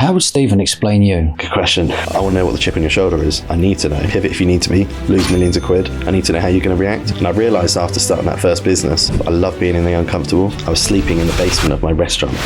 How would Steven explain you? Good question. I want to know what the chip on your shoulder is. I need to know. Pivot if you need to be. Lose millions of quid. I need to know how you're going to react. And I realised after starting that first business, I love being in the uncomfortable. I was sleeping in the basement of my restaurant.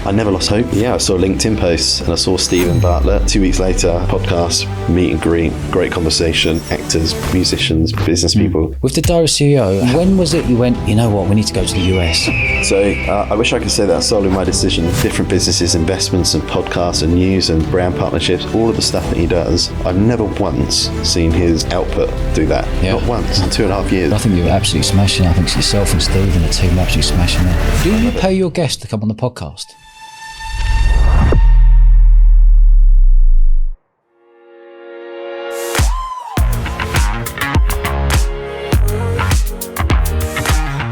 I never lost hope. Yeah, I saw LinkedIn posts and I saw Steven Bartlett. 2 weeks later, podcast, meet and greet, great conversation, actors, musicians, business people. With the direct CEO, when was it you went, you know what, we need to go to the US? So I wish I could say that's solely my decision. Different businesses, investments and podcasts and news and brand partnerships, all of the stuff that he does, I've never once seen his output do that. Yeah. Not once in 2.5 years. I think you're absolutely smashing. I think yourself and Steve and the team are absolutely smashing it. Do you pay your guests to come on the podcast?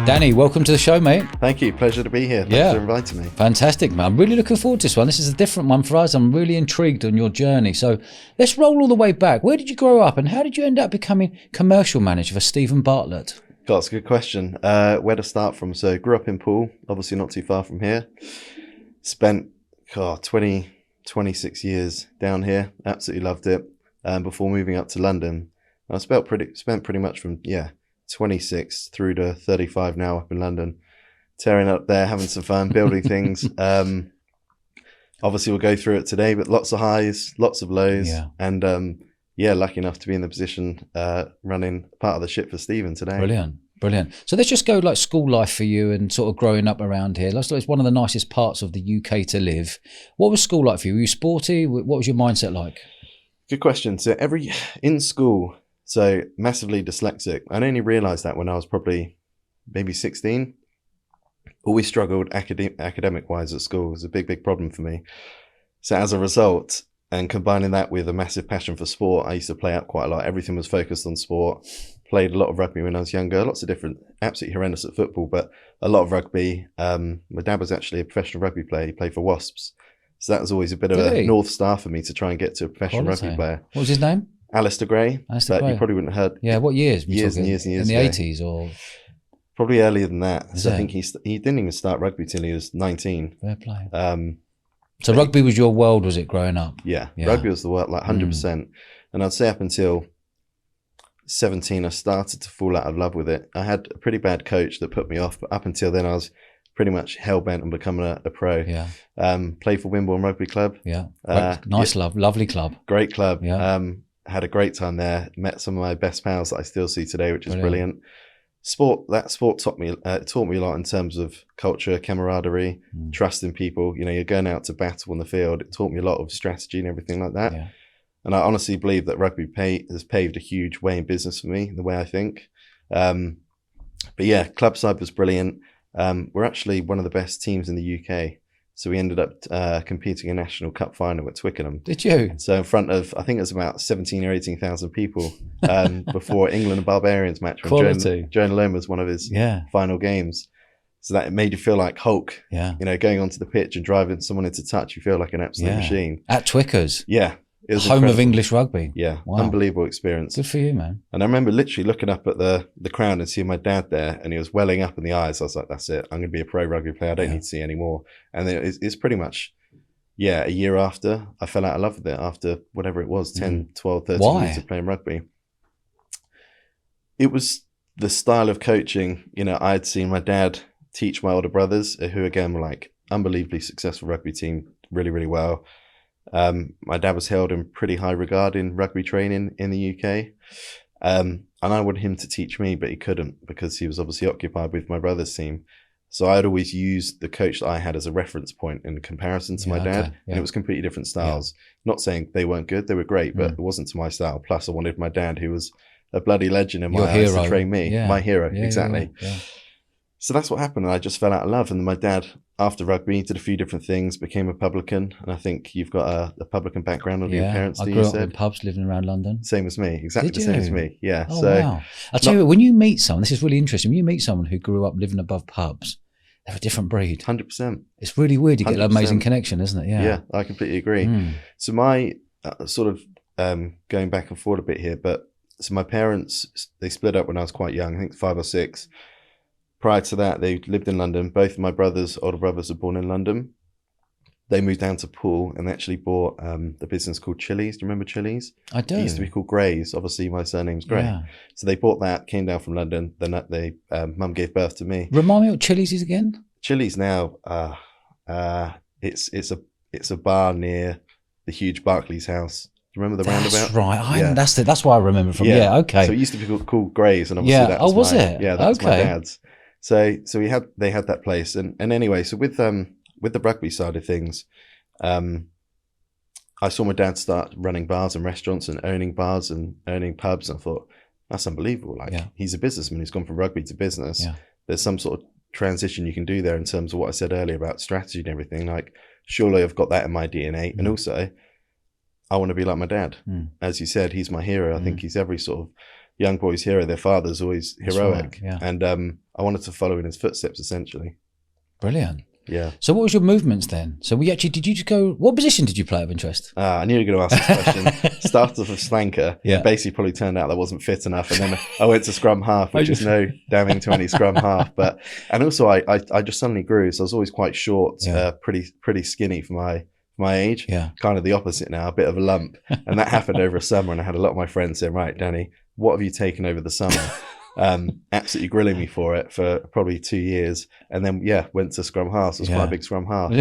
Danny, welcome to the show, mate. Thank you. Pleasure to be here. Thanks for inviting me. Fantastic, man. I'm really looking forward to this one. This is a different one for us. I'm really intrigued on your journey. So let's roll all the way back. Where did you grow up and how did you end up becoming commercial manager for Steven Bartlett? That's a good question. Where to start from? So grew up in Poole, obviously not too far from here. Spent 26 years down here. Absolutely loved it. Before moving up to London. I spent pretty much from, 26 through to 35 now up in London, tearing up there, having some fun, building things. Obviously we'll go through it today, but lots of highs, lots of lows. Yeah. And lucky enough to be in the position running part of the ship for Steven today. Brilliant. So let's just go like school life for you and sort of growing up around here. It's one of the nicest parts of the UK to live. What was school like for you? Were you sporty? What was your mindset like? Good question. So in school, so massively dyslexic. I only realised that when I was probably maybe 16. Always struggled academic-wise at school. It was a big problem for me. So as a result, and combining that with a massive passion for sport, I used to play out quite a lot. Everything was focused on sport. Played a lot of rugby when I was younger. Lots of different, absolutely horrendous at football, but a lot of rugby. My dad was actually a professional rugby player. He played for Wasps. So that was always a bit of a North Star for me to try and get to a professional rugby player. What was his name? Alistair Gray. But you probably wouldn't have heard. Yeah, what years? Years and years. In the 80s or? Probably earlier than that. So I think he didn't even start rugby till he was 19. Fair play. So rugby was your world, was it, growing up? Yeah. Rugby was the world, like 100%. And I'd say up until 17, I started to fall out of love with it. I had a pretty bad coach that put me off, but up until then I was pretty much hell-bent on becoming a pro. Yeah. Played for Wimbledon Rugby Club. Yeah. Lovely club. Great club. Yeah. Had a great time there. Met some of my best pals that I still see today, which is brilliant. Sport taught me a lot in terms of culture, camaraderie, trusting people. You know, you're going out to battle on the field. It taught me a lot of strategy and everything like that. Yeah. And I honestly believe that rugby has paved a huge way in business for me, the way I think. But yeah, club side was brilliant. We're actually one of the best teams in the UK. So we ended up competing in a National Cup final at Twickenham. Did you? So in front of, I think it was about 17 or 18,000 people before England and Barbarians match. Quality. Joe Malone was one of his final games. So that it made you feel like Hulk. Yeah. You know, going onto the pitch and driving someone into touch, you feel like an absolute machine. At Twickers? Yeah. It was home incredible. Of English rugby. Yeah, wow. Unbelievable experience. Good for you, man. And I remember literally looking up at the crowd and seeing my dad there, and he was welling up in the eyes. I was like, that's it. I'm going to be a pro rugby player. I don't need to see any more. And then it's pretty much, a year after, I fell out of love with it after whatever it was, 10, 12, 13 years of playing rugby. It was the style of coaching. You know, I'd seen my dad teach my older brothers, who again were like unbelievably successful rugby team, really, really well. My dad was held in pretty high regard in rugby training in the UK. And I wanted him to teach me, but he couldn't because he was obviously occupied with my brother's team. So I'd always use the coach that I had as a reference point in comparison to my dad. And it was completely different styles. Not saying they weren't good, they were great, but it wasn't to my style. Plus I wanted my dad, who was a bloody legend in my eyes, to train me. My hero, exactly. Yeah. So that's what happened. And I just fell out of love. And my dad, after rugby, did a few different things, became a publican. And I think you've got a publican background on your parents. I grew up in pubs living around London. Same as me. Exactly the same as me. Yeah. Oh, so, wow. I'll tell you what, when you meet someone, this is really interesting. When you meet someone who grew up living above pubs, they're a different breed. 100%. It's really weird. You get an amazing connection, isn't it? Yeah, I completely agree. So my sort of going back and forth a bit here, but so my parents, they split up when I was quite young, I think 5 or 6. Prior to that, they lived in London. Both of my older brothers were born in London. they moved down to Poole and they actually bought the business called Chili's. Do you remember Chili's? I do. It used to be called Gray's. Obviously, my surname's Gray. Yeah. So they bought that, came down from London. Then mum gave birth to me. Remind me what Chili's is again? Chili's now, it's a bar near the huge Barclays house. Do you remember the roundabout? That's right. That's why I remember from. Yeah. Okay. So it used to be called Gray's, and obviously that was it? Yeah, that was my dad's. So they had that place, and anyway, so with the rugby side of things, I saw my dad start running bars and restaurants and owning bars and owning pubs, and I thought, that's unbelievable. He's a businessman who's gone from rugby to business. Yeah. There's some sort of transition you can do there in terms of what I said earlier about strategy and everything. Like, surely I've got that in my DNA. And also, I want to be like my dad. As you said, he's my hero. I think he's every sort of young boy's hero. Their father's always heroic. Right, yeah. And I wanted to follow in his footsteps, essentially. Brilliant. Yeah. So what was your movements then? So did you just go, what position did you play of interest? I knew you were going to ask this question. Started off as flanker. Yeah. Basically probably turned out I wasn't fit enough. And then I went to scrum half, which is no damning to any scrum half. And also I just suddenly grew. So I was always quite short, pretty skinny for my age. Yeah. Kind of the opposite now, a bit of a lump. And that happened over a summer. And I had a lot of my friends saying, right, Danny, what have you taken over the summer? Absolutely grilling me for it for probably 2 years, and then went to scrum half. So it was quite a big scrum half. An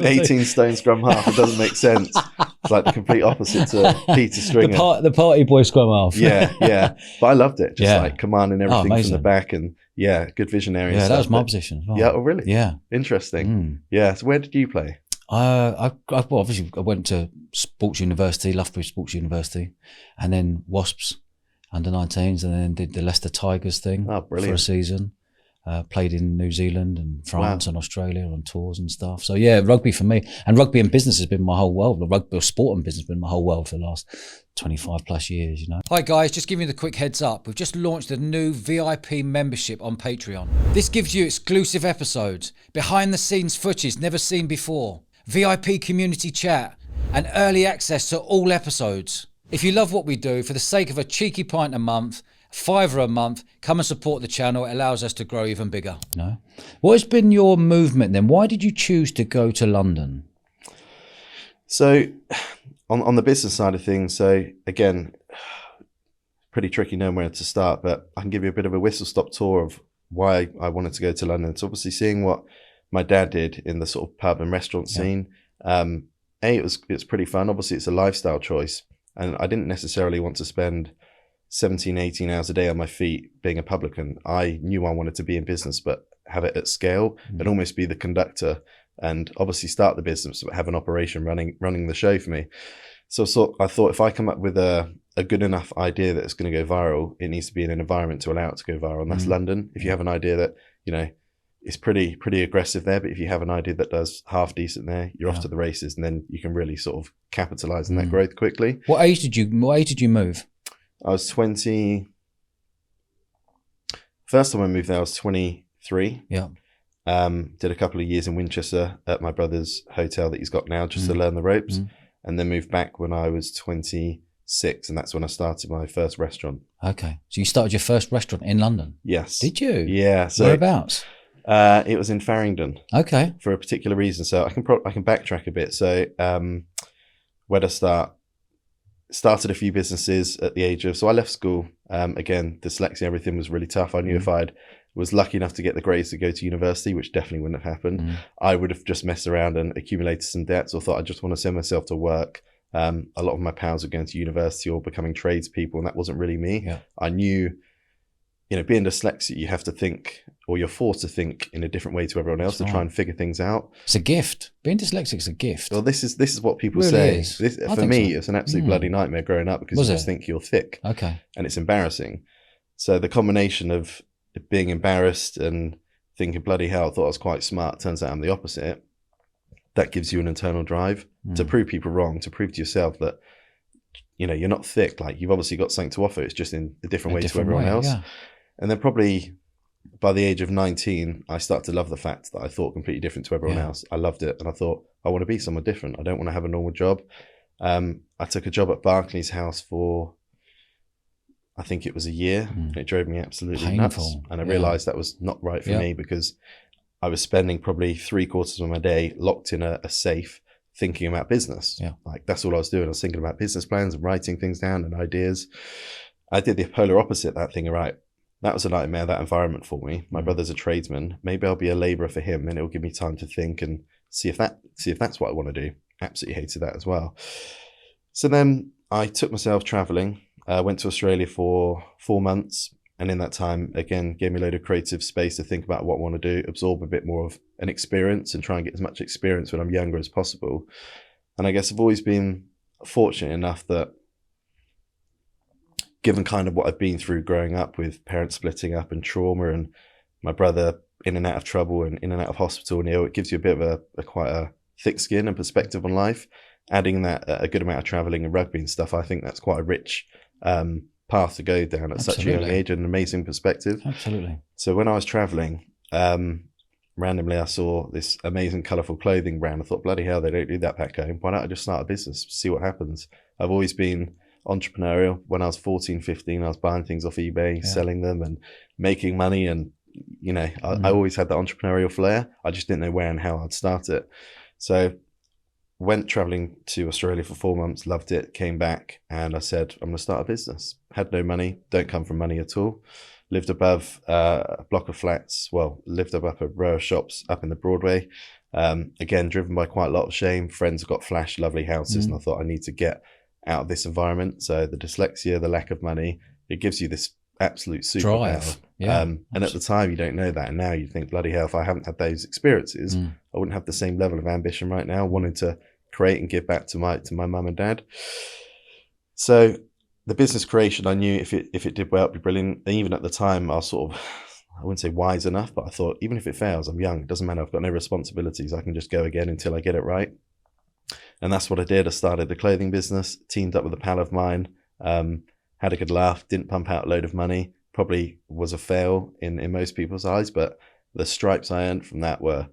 18-stone scrum half. It doesn't make sense. It's like the complete opposite to Peter Stringer. The party boy scrum half. Yeah. But I loved it. Just like commanding everything from the back, and good visionary. Yeah, that was my position as well. Yeah. Oh, really? Yeah. Interesting. Yeah. So where did you play? Obviously I went to Sports University, Loughborough Sports University, and then Wasps under 19s, and then did the Leicester Tigers thing for a season. Played in New Zealand and France and Australia on tours and stuff. So yeah, rugby for me, and rugby and business has been my whole world. Rugby or sport and business has been my whole world for the last 25 plus years, Hi guys, just giving you the quick heads up. We've just launched a new VIP membership on Patreon. This gives you exclusive episodes, behind the scenes footage never seen before, VIP community chat, and early access to all episodes. If you love what we do, for the sake of a cheeky pint a month, £5 a month, come and support the channel. It allows us to grow even bigger. What has been your movement then? Why did you choose to go to London? So on the business side of things, so again, pretty tricky knowing where to start, but I can give you a bit of a whistle-stop tour of why I wanted to go to London. It's obviously seeing what my dad did in the sort of pub and restaurant scene. It's pretty fun. Obviously, it's a lifestyle choice. And I didn't necessarily want to spend 17, 18 hours a day on my feet being a publican. I knew I wanted to be in business, but have it at scale and almost be the conductor, and obviously start the business, but have an operation running the show for me. So I thought, if I come up with a good enough idea that it's going to go viral, it needs to be in an environment to allow it to go viral. And that's London. If you have an idea that, it's pretty aggressive there, but if you have an idea that does half decent there, you're off to the races, and then you can really sort of capitalize on that growth quickly. What age did you move? I was 20. First time I moved there, I was 23. Yeah. Did a couple of years in Winchester at my brother's hotel that he's got now, just to learn the ropes, and then moved back when I was 26, and that's when I started my first restaurant. Okay, so you started your first restaurant in London? Yes. Did you? Yeah. So whereabouts? It was in Farringdon. Okay. For a particular reason. So I can backtrack a bit. So where to start? Started a few businesses at the age of, so I left school. Again, dyslexia, everything was really tough. I knew if I was lucky enough to get the grades to go to university, which definitely wouldn't have happened, I would have just messed around and accumulated some debts, or thought I just want to send myself to work. A lot of my pals were going to university or becoming tradespeople, and that wasn't really me. Yeah. I knew, being dyslexic, you have to think, or you're forced to think in a different way to everyone else to try and figure things out. It's a gift. Being dyslexic is a gift. Well, this is what people say. For me, it's an absolute bloody nightmare growing up, because you just think you're thick. Okay. And it's embarrassing. So the combination of being embarrassed and thinking, bloody hell, I thought I was quite smart. Turns out I'm the opposite. That gives you an internal drive to prove people wrong, to prove to yourself that, you're not thick. Like, you've obviously got something to offer. It's just in a different way to everyone else. Yeah. And then probably by the age of 19, I started to love the fact that I thought completely different to everyone else. I loved it. And I thought, I want to be someone different. I don't want to have a normal job. I took a job at Barclays House for, I think it was a year. It drove me absolutely nuts. And I realized that was not right for me, because I was spending probably 3/4 of my day locked in a safe thinking about business. Yeah. Like that's all I was doing. I was thinking about business plans and writing things down and ideas. I did the polar opposite, that thing, right? That was a nightmare, that environment for me. My brother's a tradesman. Maybe I'll be a labourer for him and it'll give me time to think and see if that's what I want to do. Absolutely hated that as well. So then I took myself traveling, went to Australia for 4 months. And in that time, again, gave me a load of creative space to think about what I want to do, absorb a bit more of an experience and try and get as much experience when I'm younger as possible. And I guess I've always been fortunate enough that, given kind of what I've been through growing up with parents splitting up and trauma and my brother in and out of trouble and in and out of hospital and ill, it gives you a bit of a quite a thick skin and perspective on life. Adding that a good amount of traveling and rugby and stuff, I think that's quite a rich path to go down at such a young age and an amazing perspective. Absolutely. So when I was traveling, randomly I saw this amazing colourful clothing brand. I thought, bloody hell, they don't do that back home. Why don't I just start a business, see what happens? I've always been entrepreneurial. When I was 14, 15, I was buying things off eBay, selling them and making money. And, you know, I always had that entrepreneurial flair. I just didn't know where and how I'd start it. So went traveling to Australia for 4 months, loved it, came back, and I said, I'm going to start a business. Had no money, don't come from money at all. Lived above a block of flats, lived above a row of shops up in the Broadway. Again, driven by quite a lot of shame. Friends have got flash, lovely houses, and I thought I need to get out of this environment. So the dyslexia, the lack of money, it gives you this absolute superpower. And at the time, you don't know that. And now you think, bloody hell, if I haven't had those experiences, I wouldn't have the same level of ambition right now, wanting to create and give back to my mum and dad. So the business creation, I knew if it did well, it'd be brilliant. And even at the time, I was sort of, I wouldn't say wise enough, but I thought, even if it fails, I'm young. It doesn't matter. I've got no responsibilities. I can just go again until I get it right. And that's what I did. I started the clothing business, teamed up with a pal of mine, had a good laugh, didn't pump out a load of money, probably was a fail in most people's eyes, but the stripes I earned from that were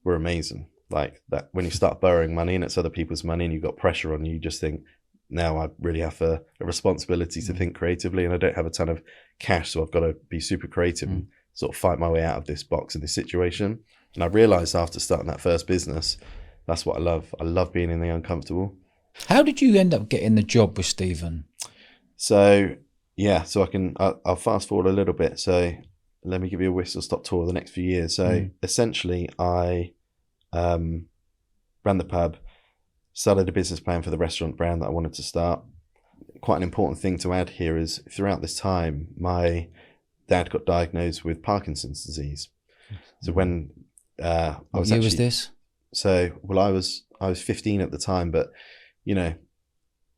amazing. Like that, when you start borrowing money and it's other people's money and you've got pressure on you, you just think, now I really have a responsibility to think creatively, and I don't have a ton of cash, so I've got to be super creative and sort of fight my way out of this box and this situation. And I realized after starting that first business, that's what I love. I love being in the uncomfortable. How did you end up getting the job with Steven? So I'll fast forward a little bit. So let me give you a whistle-stop tour of the next few years. So essentially I ran the pub, started a business plan for the restaurant brand that I wanted to start. Quite an important thing to add here is throughout this time, my dad got diagnosed with Parkinson's disease. So when what year was this? So, I was 15 at the time, but, you know,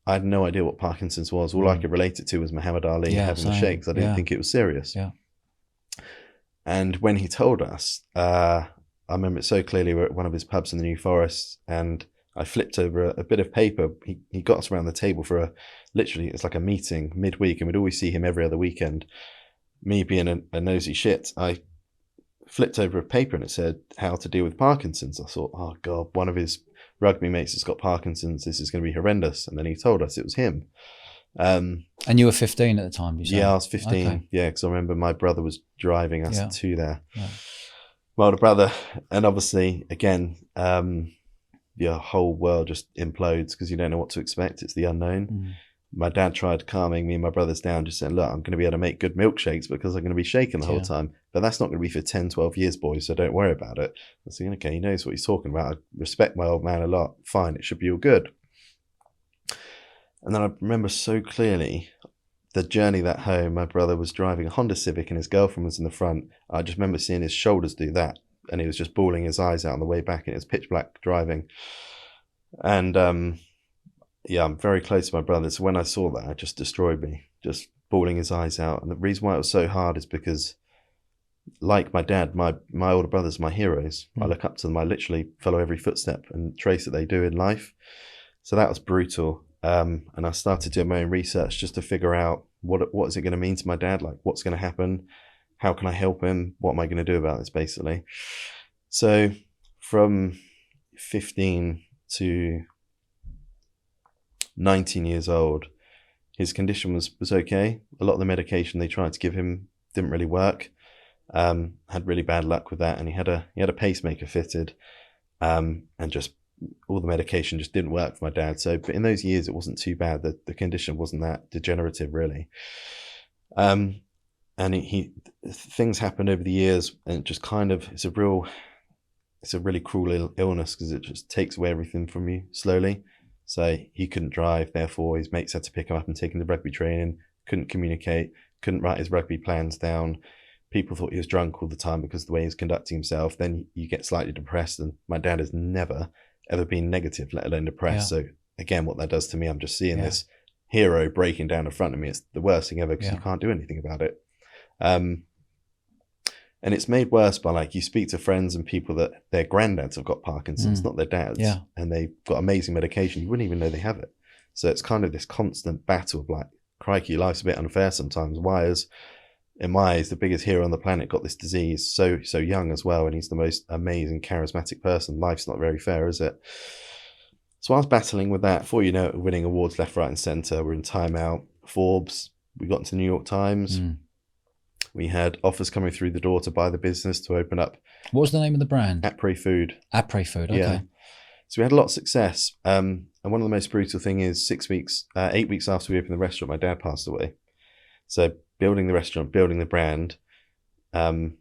I had no idea what Parkinson's was. All I could relate it to was Muhammad Ali having the shakes. I didn't think it was serious. Yeah. And when he told us, I remember it so clearly. We're at one of his pubs in the New Forest, and I flipped over a bit of paper. He got us around the table for literally, it's like a meeting midweek, and we'd always see him every other weekend. Me being a nosy shit, I flipped over a paper and it said how to deal with Parkinson's. I thought, oh God, one of his rugby mates has got Parkinson's. This is going to be horrendous. And then he told us it was him. And you were 15 at the time, you said? Yeah, I was 15. Okay. Yeah, because I remember my brother was driving us to there. Yeah. My older brother. And obviously, again, your whole world just implodes because you don't know what to expect. It's the unknown. My dad tried calming me and my brothers down, just saying, look, I'm going to be able to make good milkshakes because I'm going to be shaking the whole time. But that's not going to be for 10, 12 years, boys, so don't worry about it. I was thinking, okay, he knows what he's talking about. I respect my old man a lot. Fine, it should be all good. And then I remember so clearly the journey that home. My brother was driving a Honda Civic and his girlfriend was in the front. I just remember seeing his shoulders do that. And he was just bawling his eyes out on the way back, and it was pitch black driving. And yeah, I'm very close to my brother. So when I saw that, it just destroyed me, just bawling his eyes out. And the reason why it was so hard is because, like my dad, my older brothers are my heroes. I look up to them. I literally follow every footstep and trace that they do in life. So that was brutal. And I started doing my own research just to figure out what is it going to mean to my dad? Like, what's going to happen? How can I help him? What am I going to do about this, basically? So from 15 to 19 years old, his condition was okay. A lot of the medication they tried to give him didn't really work. Had really bad luck with that, and he had a pacemaker fitted, and just all the medication just didn't work for my dad. So, but in those years, it wasn't too bad. The condition wasn't that degenerative, really. And things happened over the years, and it just kind of, it's a really cruel illness, because it just takes away everything from you slowly. So he couldn't drive, therefore his mates had to pick him up and take him to rugby training, couldn't communicate, couldn't write his rugby plans down. People thought he was drunk all the time because of the way he was conducting himself. Then you get slightly depressed, and my dad has never, ever been negative, let alone depressed. Yeah. So again, what that does to me, I'm just seeing this hero breaking down in front of me. It's the worst thing ever, because you can't do anything about it. And it's made worse by, like, you speak to friends and people that their granddads have got Parkinson's, not their dads. Yeah. And they've got amazing medication. You wouldn't even know they have it. So it's kind of this constant battle of, like, crikey, life's a bit unfair sometimes. Why is, in my eyes, the biggest hero on the planet got this disease so young as well, and he's the most amazing, charismatic person? Life's not very fair, is it? So I was battling with that. Before you know it, winning awards left, right and centre. We're in Time Out, Forbes. We got into New York Times. We had offers coming through the door to buy the business, to open up. What was the name of the brand? Après Food. Après Food, okay. Yeah. So we had a lot of success. And one of the most brutal thing is 8 weeks after we opened the restaurant, my dad passed away. So building the restaurant, building the brand, driving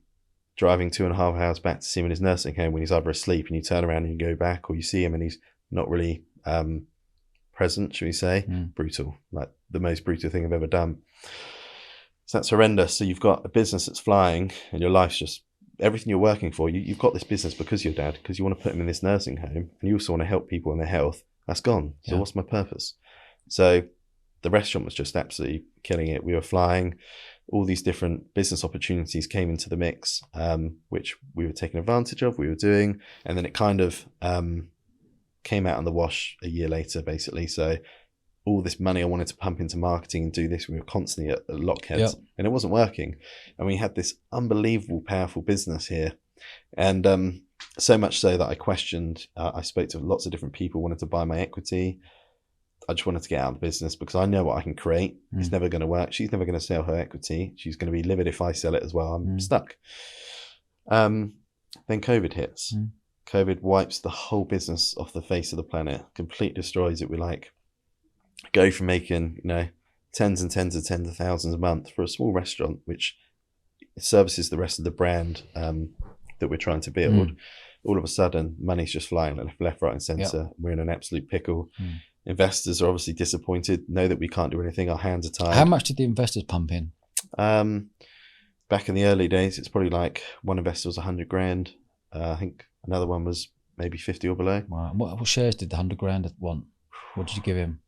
2.5 hours back to see him in his nursing home when he's either asleep, and you turn around and you go back, or you see him and he's not really present, should we say. Brutal, like the most brutal thing I've ever done. So that's horrendous. So you've got a business that's flying, and your life's just, everything you're working for, you've got this business because of your dad, because you want to put him in this nursing home, and you also want to help people in their health. That's gone. So what's my purpose? So the restaurant was just absolutely killing it. We were flying. All these different business opportunities came into the mix, which we were taking advantage of, we were doing. And then it kind of came out on the wash a year later, basically. So all this money I wanted to pump into marketing and do this, we were constantly at loggerheads, and it wasn't working. And we had this unbelievable, powerful business here. And so much so that I questioned, I spoke to lots of different people, wanted to buy my equity. I just wanted to get out of the business because I know what I can create. It's never going to work. She's never going to sell her equity. She's going to be livid if I sell it as well. I'm stuck. Then COVID hits. COVID wipes the whole business off the face of the planet, completely destroys it. We go from making, tens and tens of thousands a month for a small restaurant, which services the rest of the brand that we're trying to build. All of a sudden, money's just flying left, right and centre. We're in an absolute pickle. Investors are obviously disappointed, know that we can't do anything. Our hands are tied. How much did the investors pump in? Back in the early days, it's probably like one investor was 100 grand. I think another one was maybe 50 or below. Wow. What shares did the 100 grand want? What did you give him?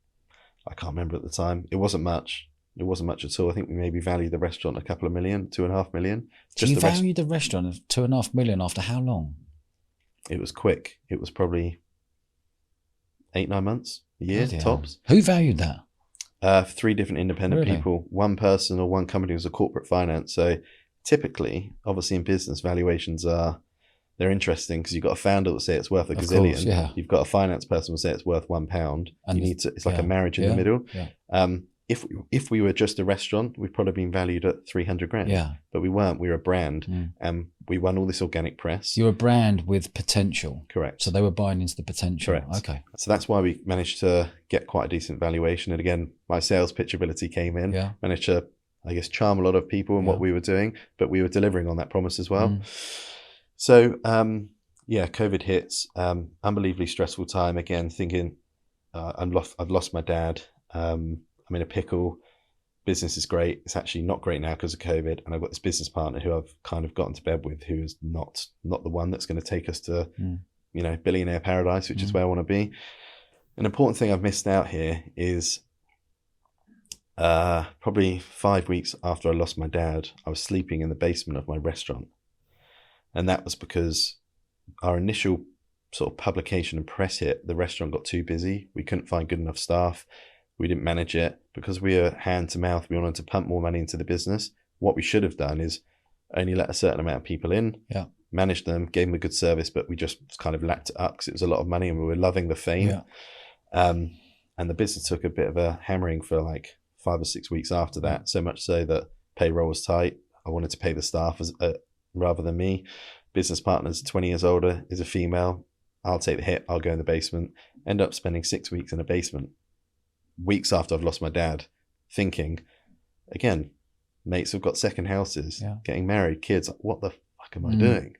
I can't remember at the time. It wasn't much. It wasn't much at all. I think we maybe valued the restaurant a couple of million, 2.5 million. So you valued the restaurant at 2.5 million after how long? It was quick. It was probably 8-9 months, a year tops. Who valued that? 3 different independent people. One person or one company was a corporate finance. So typically, obviously in business, valuations they're interesting because you've got a founder that will say it's worth a gazillion. Course, You've got a finance person who will say it's worth £1. And you need to, it's like a marriage in the middle. If we were just a restaurant, we'd probably been valued at 300 grand. But we weren't. We were a brand, and we won all this organic press. You're a brand with potential. Correct. So they were buying into the potential. Correct. Okay. So that's why we managed to get quite a decent valuation. And again, my sales pitch ability came in. Managed to, I guess, charm a lot of people in what we were doing, but we were delivering on that promise as well. So, COVID hits, unbelievably stressful time. Again, thinking, I've lost my dad. I'm in a pickle. Business is great. It's actually not great now because of COVID. And I've got this business partner who I've kind of gotten to bed with, who is not the one that's going to take us to, billionaire paradise, which is where I want to be. An important thing I've missed out here is probably 5 weeks after I lost my dad, I was sleeping in the basement of my restaurant. And that was because our initial sort of publication and press hit, the restaurant got too busy. We couldn't find good enough staff. We didn't manage it. Because we were hand to mouth, we wanted to pump more money into the business. What we should have done is only let a certain amount of people in, managed them, gave them a good service, but we just kind of lapped it up because it was a lot of money and we were loving the fame. And the business took a bit of a hammering for like 5 or 6 weeks after that, so much so that payroll was tight. I wanted to pay the staff rather than me. Business partner's 20 years older, is a female. I'll take the hit. I'll go in the basement. End up spending 6 weeks in a basement, weeks after I've lost my dad, thinking, again, mates have got second houses, getting married, kids. What the fuck am I doing?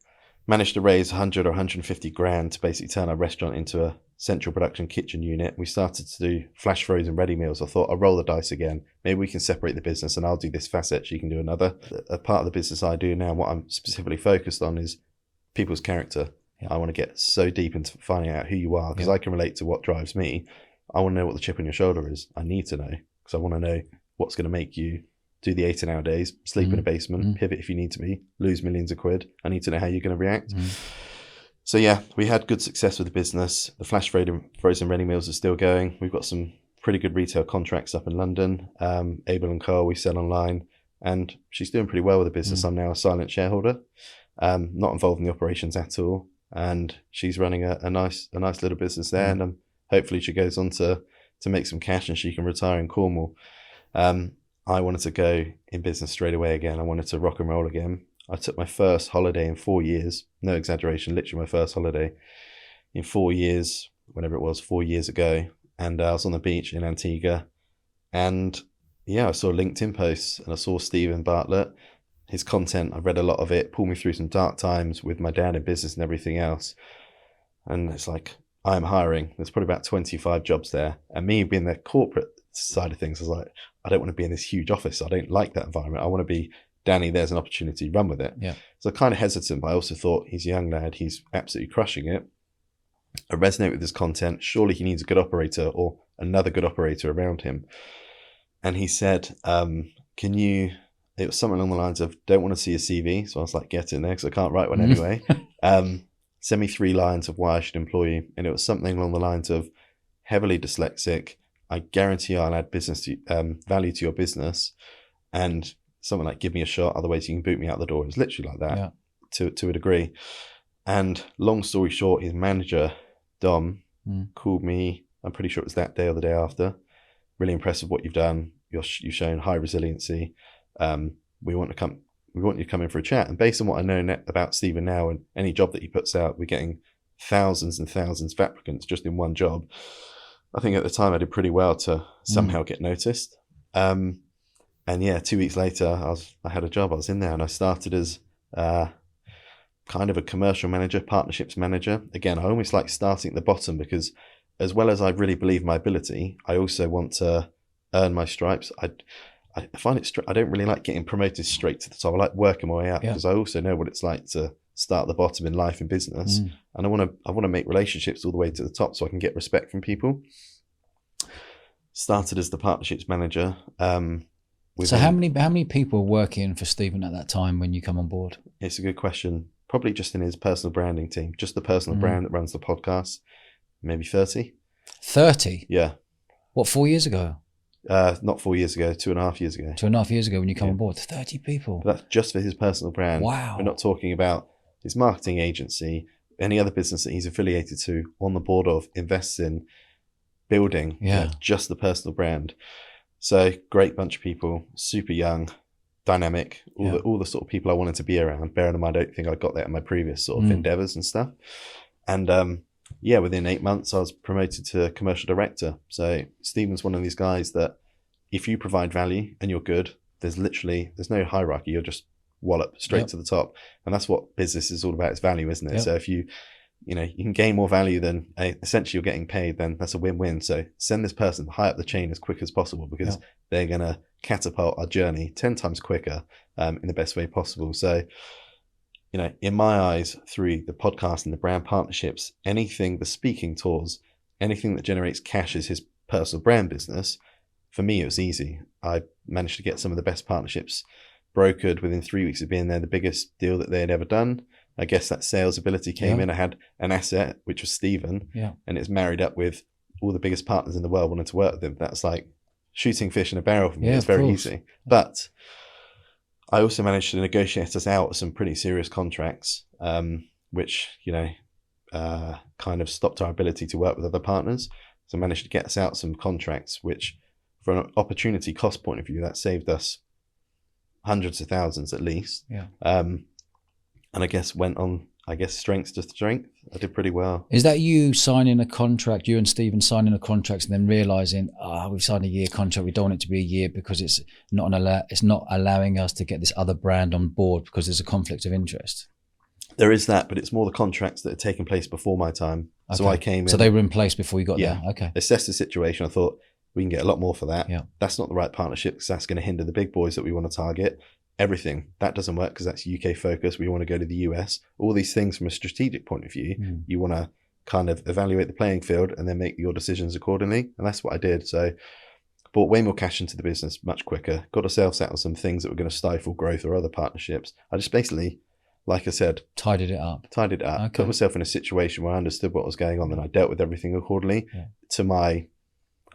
Managed to raise 100 or 150 grand to basically turn our restaurant into a central production kitchen unit. We started to do flash frozen ready meals. I thought, I'll roll the dice again. Maybe we can separate the business and I'll do this facet, she can do another. A part of the business I do now, what I'm specifically focused on is people's character. I want to get so deep into finding out who you are, because I can relate to what drives me. I want to know what the chip on your shoulder is. I need to know, because I want to know what's going to make you do the 18-hour days, sleep in a basement, pivot if you need to be, lose millions of quid. I need to know how you're going to react. So yeah, we had good success with the business. The flash frozen ready meals are still going. We've got some pretty good retail contracts up in London. Abel & Co, we sell online, and she's doing pretty well with the business. I'm now a silent shareholder, not involved in the operations at all. And she's running a nice little business there. And hopefully she goes on to make some cash and she can retire in Cornwall. I wanted to go in business straight away again. I wanted to rock and roll again. I took my first holiday in 4 years. No exaggeration, literally my first holiday in 4 years, whenever it was, 4 years ago. And I was on the beach in Antigua. And yeah, I saw LinkedIn posts and I saw Steven Bartlett. His content, I read a lot of it, pulled me through some dark times with my dad in business and everything else. And it's like, I'm hiring. There's probably about 25 jobs there. And me being the corporate side of things, I was like, I don't want to be in this huge office. I don't like that environment. I want to be, Danny, there's an opportunity, run with it. Yeah. So kind of hesitant, but I also thought he's a young lad. He's absolutely crushing it. I resonate with his content. Surely he needs a good operator or another good operator around him. And he said, it was something along the lines of, don't want to see a CV. So I was like, get in there, because I can't write one anyway. Send me 3 lines of why I should employ you. And it was something along the lines of, heavily dyslexic, I guarantee I'll add business value to your business. And something like, give me a shot, otherwise you can boot me out the door. It was literally like that, to a degree. And long story short, his manager, Dom, called me, I'm pretty sure it was that day or the day after. Really impressed with what you've done. You've shown high resiliency. We want you to come in for a chat. And based on what I know about Steven now, and any job that he puts out, we're getting thousands and thousands of applicants just in one job. I think at the time I did pretty well to somehow get noticed. And yeah, 2 weeks later, I had a job. I was in there, and I started as kind of a commercial manager, partnerships manager. Again, I almost like starting at the bottom, because as well as I really believe my ability, I also want to earn my stripes. I find it, I don't really like getting promoted straight to the top. I like working my way up, because I also know what it's like to start at the bottom in life and business. And I want to make relationships all the way to the top so I can get respect from people. Started as the partnerships manager. So how many people were working for Steven at that time when you come on board? It's a good question. Probably just in his personal branding team, just the personal brand that runs the podcast, maybe 30. 30? Yeah. What, 4 years ago? Not 4 years ago, 2.5 years ago. 2.5 years ago when you come on board, 30 people. But that's just for his personal brand. Wow. We're not talking about his marketing agency, any other business that he's affiliated to, on the board of, invests in, building, just the personal brand. So great bunch of people, super young, dynamic, all the sort of people I wanted to be around. Bearing in mind, I don't think I got that in my previous sort of endeavors and stuff. And within 8 months, I was promoted to commercial director. So Steven's one of these guys that if you provide value and you're good, there's no hierarchy. You're just wallop straight to the top. And that's what business is all about. It's value, isn't it? So if you can gain more value than essentially you're getting paid, then that's a win-win. So send this person high up the chain as quick as possible, because they're going to catapult our journey 10 times quicker in the best way possible. So, in my eyes, through the podcast and the brand partnerships, anything, the speaking tours, anything that generates cash as his personal brand business, for me, it was easy. I managed to get some of the best partnerships brokered within 3 weeks of being there, the biggest deal that they had ever done. I guess that sales ability came in. I had an asset, which was Steven, and it's married up with all the biggest partners in the world wanted to work with him. That's like shooting fish in a barrel for me. It's very easy. But I also managed to negotiate us out some pretty serious contracts, which, kind of stopped our ability to work with other partners. So I managed to get us out some contracts, which from an opportunity cost point of view, that saved us hundreds of thousands at least. and I guess went on, strength to strength. I did pretty well. Is that you signing a contract, you and Steven signing a contract and then realising, we've signed a year contract, we don't want it to be a year because it's not allowing us to get this other brand on board because there's a conflict of interest? There is that, but it's more the contracts that had taken place before my time. Okay. So I came in. So they were in place before you got there? Okay. Assessed the situation. I thought, we can get a lot more for that. Yeah. That's not the right partnership because that's going to hinder the big boys that we want to target. Everything. That doesn't work because that's UK focused. We want to go to the US. All these things from a strategic point of view, you want to kind of evaluate the playing field and then make your decisions accordingly. And that's what I did. So brought way more cash into the business much quicker, got ourselves out of some things that were going to stifle growth or other partnerships. I just basically, like I said, tidied it up, okay. Put myself in a situation where I understood what was going on and I dealt with everything accordingly to my,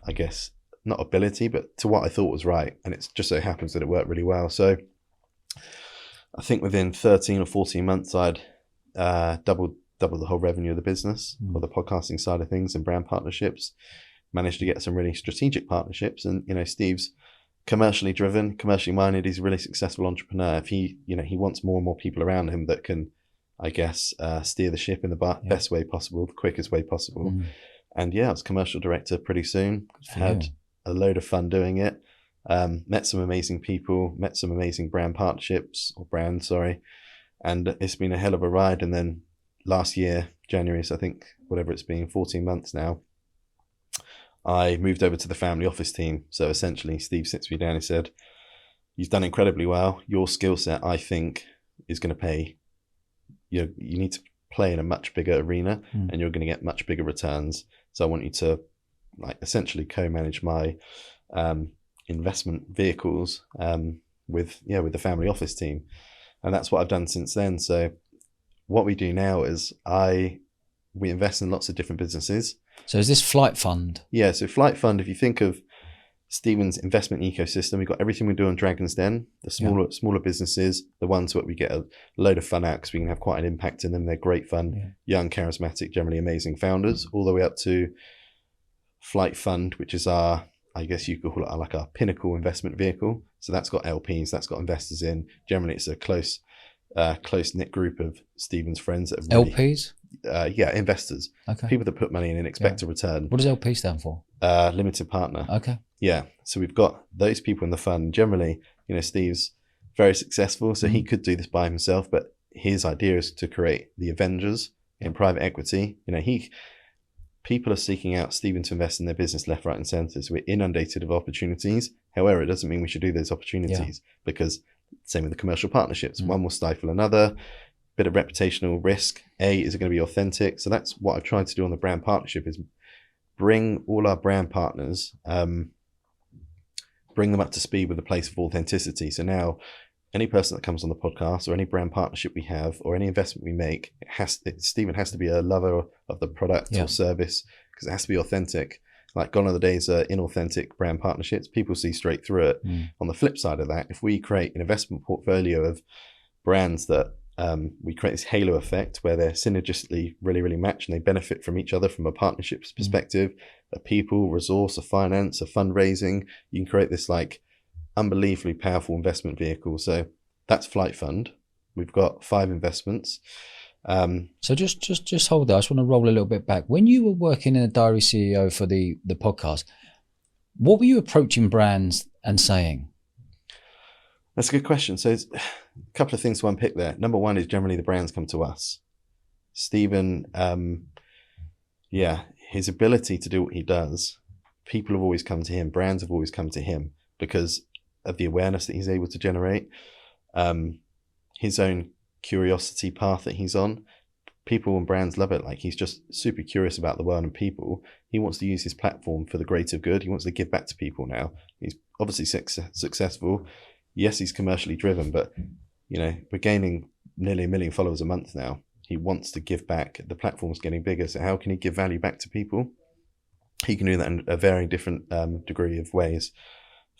I guess, not ability, but to what I thought was right. And it just so happens that it worked really well. So I think within 13 or 14 months, I'd doubled the whole revenue of the business or the podcasting side of things and brand partnerships. Managed to get some really strategic partnerships. And, Steve's commercially driven, commercially minded. He's a really successful entrepreneur. If he wants more and more people around him that can, I guess, steer the ship in the best way possible, the quickest way possible. And I was commercial director pretty soon. Had a load of fun doing it. Met some amazing people, met some amazing brands, and it's been a hell of a ride. And then last year, January, so I think whatever it's been, 14 months now, I moved over to the family office team. So essentially, Steve sits me down and said, "You've done incredibly well. Your skill set, I think, is going to pay. You need to play in a much bigger arena, and you're going to get much bigger returns. So I want you to, essentially co-manage my investment vehicles with the family office team." And that's what I've done since then. So what we do now is we invest in lots of different businesses. So is this Flight Fund? Yeah, so Flight Fund, if you think of Steven's investment ecosystem, we've got everything we do on Dragon's Den, the smaller businesses, the ones that we get a load of fun out because we can have quite an impact in them. They're great fun, young, charismatic, generally amazing founders, all the way up to Flight Fund, which is our, I guess you could call it like our pinnacle investment vehicle. So that's got LPs, that's got investors in. Generally, it's a close-knit group of Steven's friends that have really, LPs? Investors. Okay. People that put money in and expect a return. What does LP stand for? Limited partner. Okay. Yeah. So we've got those people in the fund. Generally, Steve's very successful, so he could do this by himself, but his idea is to create the Avengers in private equity. People are seeking out Steven to invest in their business left, right, and centre. So we're inundated of opportunities. However, it doesn't mean we should do those opportunities because same with the commercial partnerships. One will stifle another. Bit of reputational risk. Is it going to be authentic? So that's what I've tried to do on the brand partnership is bring all our brand partners, bring them up to speed with a place of authenticity. So now any person that comes on the podcast or any brand partnership we have or any investment we make, Steven has to be a lover of the product or service because it has to be authentic. Like gone are the days of inauthentic brand partnerships. People see straight through it. On the flip side of that, if we create an investment portfolio of brands that we create this halo effect where they're synergistically really, really match and they benefit from each other from a partnerships perspective, a people, resource, a finance, a fundraising, you can create this unbelievably powerful investment vehicle. So that's Flight Fund. We've got 5 investments. So just hold there. I just want to roll a little bit back. When you were working in a Diary CEO for the podcast, what were you approaching brands and saying? That's a good question. So it's a couple of things to unpick there. Number one is generally the brands come to us. Steven, his ability to do what he does, people have always come to him. Brands have always come to him because of the awareness that he's able to generate. His own curiosity path that he's on. People and brands love it. He's just super curious about the world and people. He wants to use his platform for the greater good. He wants to give back to people now. He's obviously successful. Yes, he's commercially driven, but we're gaining nearly 1 million followers a month now. He wants to give back. The platform's getting bigger, so how can he give value back to people? He can do that in a varying different degree of ways.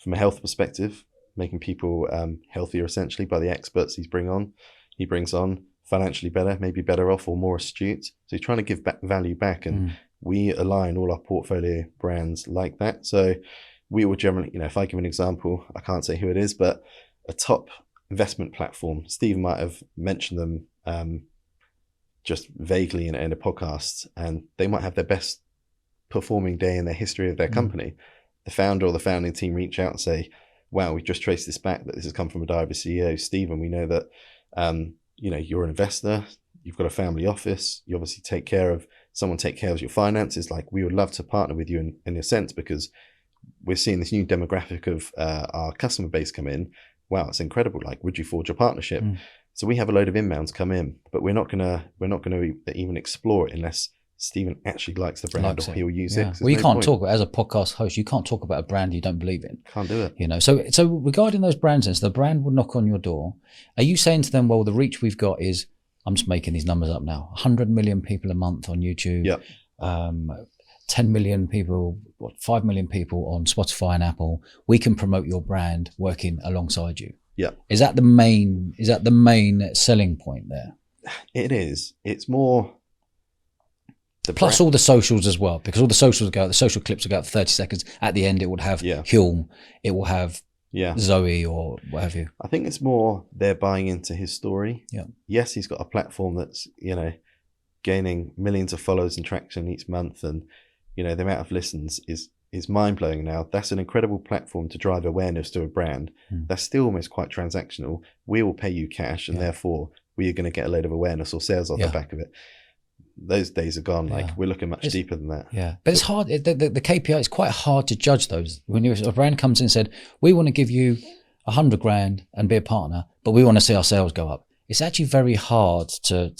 From a health perspective, making people healthier essentially by the experts he brings on, financially better, maybe better off or more astute. So he's trying to give back value back, and we align all our portfolio brands like that. So we will generally, if I give an example, I can't say who it is, but a top investment platform. Steven might have mentioned them just vaguely in a podcast, and they might have their best performing day in the history of their company. The founder or the founding team reach out and say, wow, we've just traced this back, that this has come from a diary of a CEO. Steven, we know that you're an investor, you've got a family office, you obviously take care of your finances. Like, we would love to partner with you in a sense, because we're seeing this new demographic of our customer base come in. Wow, it's incredible. Like, would you forge a partnership? So we have a load of inbounds come in, but we're not gonna even explore it unless Steven actually likes the brand, or he'll use it. Well, you can't talk, as a podcast host, you can't talk about a brand you don't believe in. Can't do it. So regarding those brands, then, so the brand will knock on your door. Are you saying to them, well, the reach we've got is, I'm just making these numbers up now, 100 million people a month on YouTube. Yep. 10 million people, 5 million people on Spotify and Apple. We can promote your brand working alongside you. Yeah. Is that the main selling point there? It is. It's more plus all the socials as well, because all the socials go out, the social clips will go out for 30 seconds. At the end, it would have Hulme, it will have Zoe or what have you. I think it's more they're buying into his story. Yeah. Yes, he's got a platform that's, gaining millions of followers and traction each month, and the amount of listens is mind-blowing now. That's an incredible platform to drive awareness to a brand. That's still almost quite transactional. We will pay you cash, and therefore we are going to get a load of awareness or sales off the back of it. Those days are gone. Like, we're looking much deeper than that. Yeah, but it's hard. The KPI is quite hard to judge those. When a brand comes in and said, we want to give you 100 grand and be a partner, but we want to see our sales go up. It's actually very hard to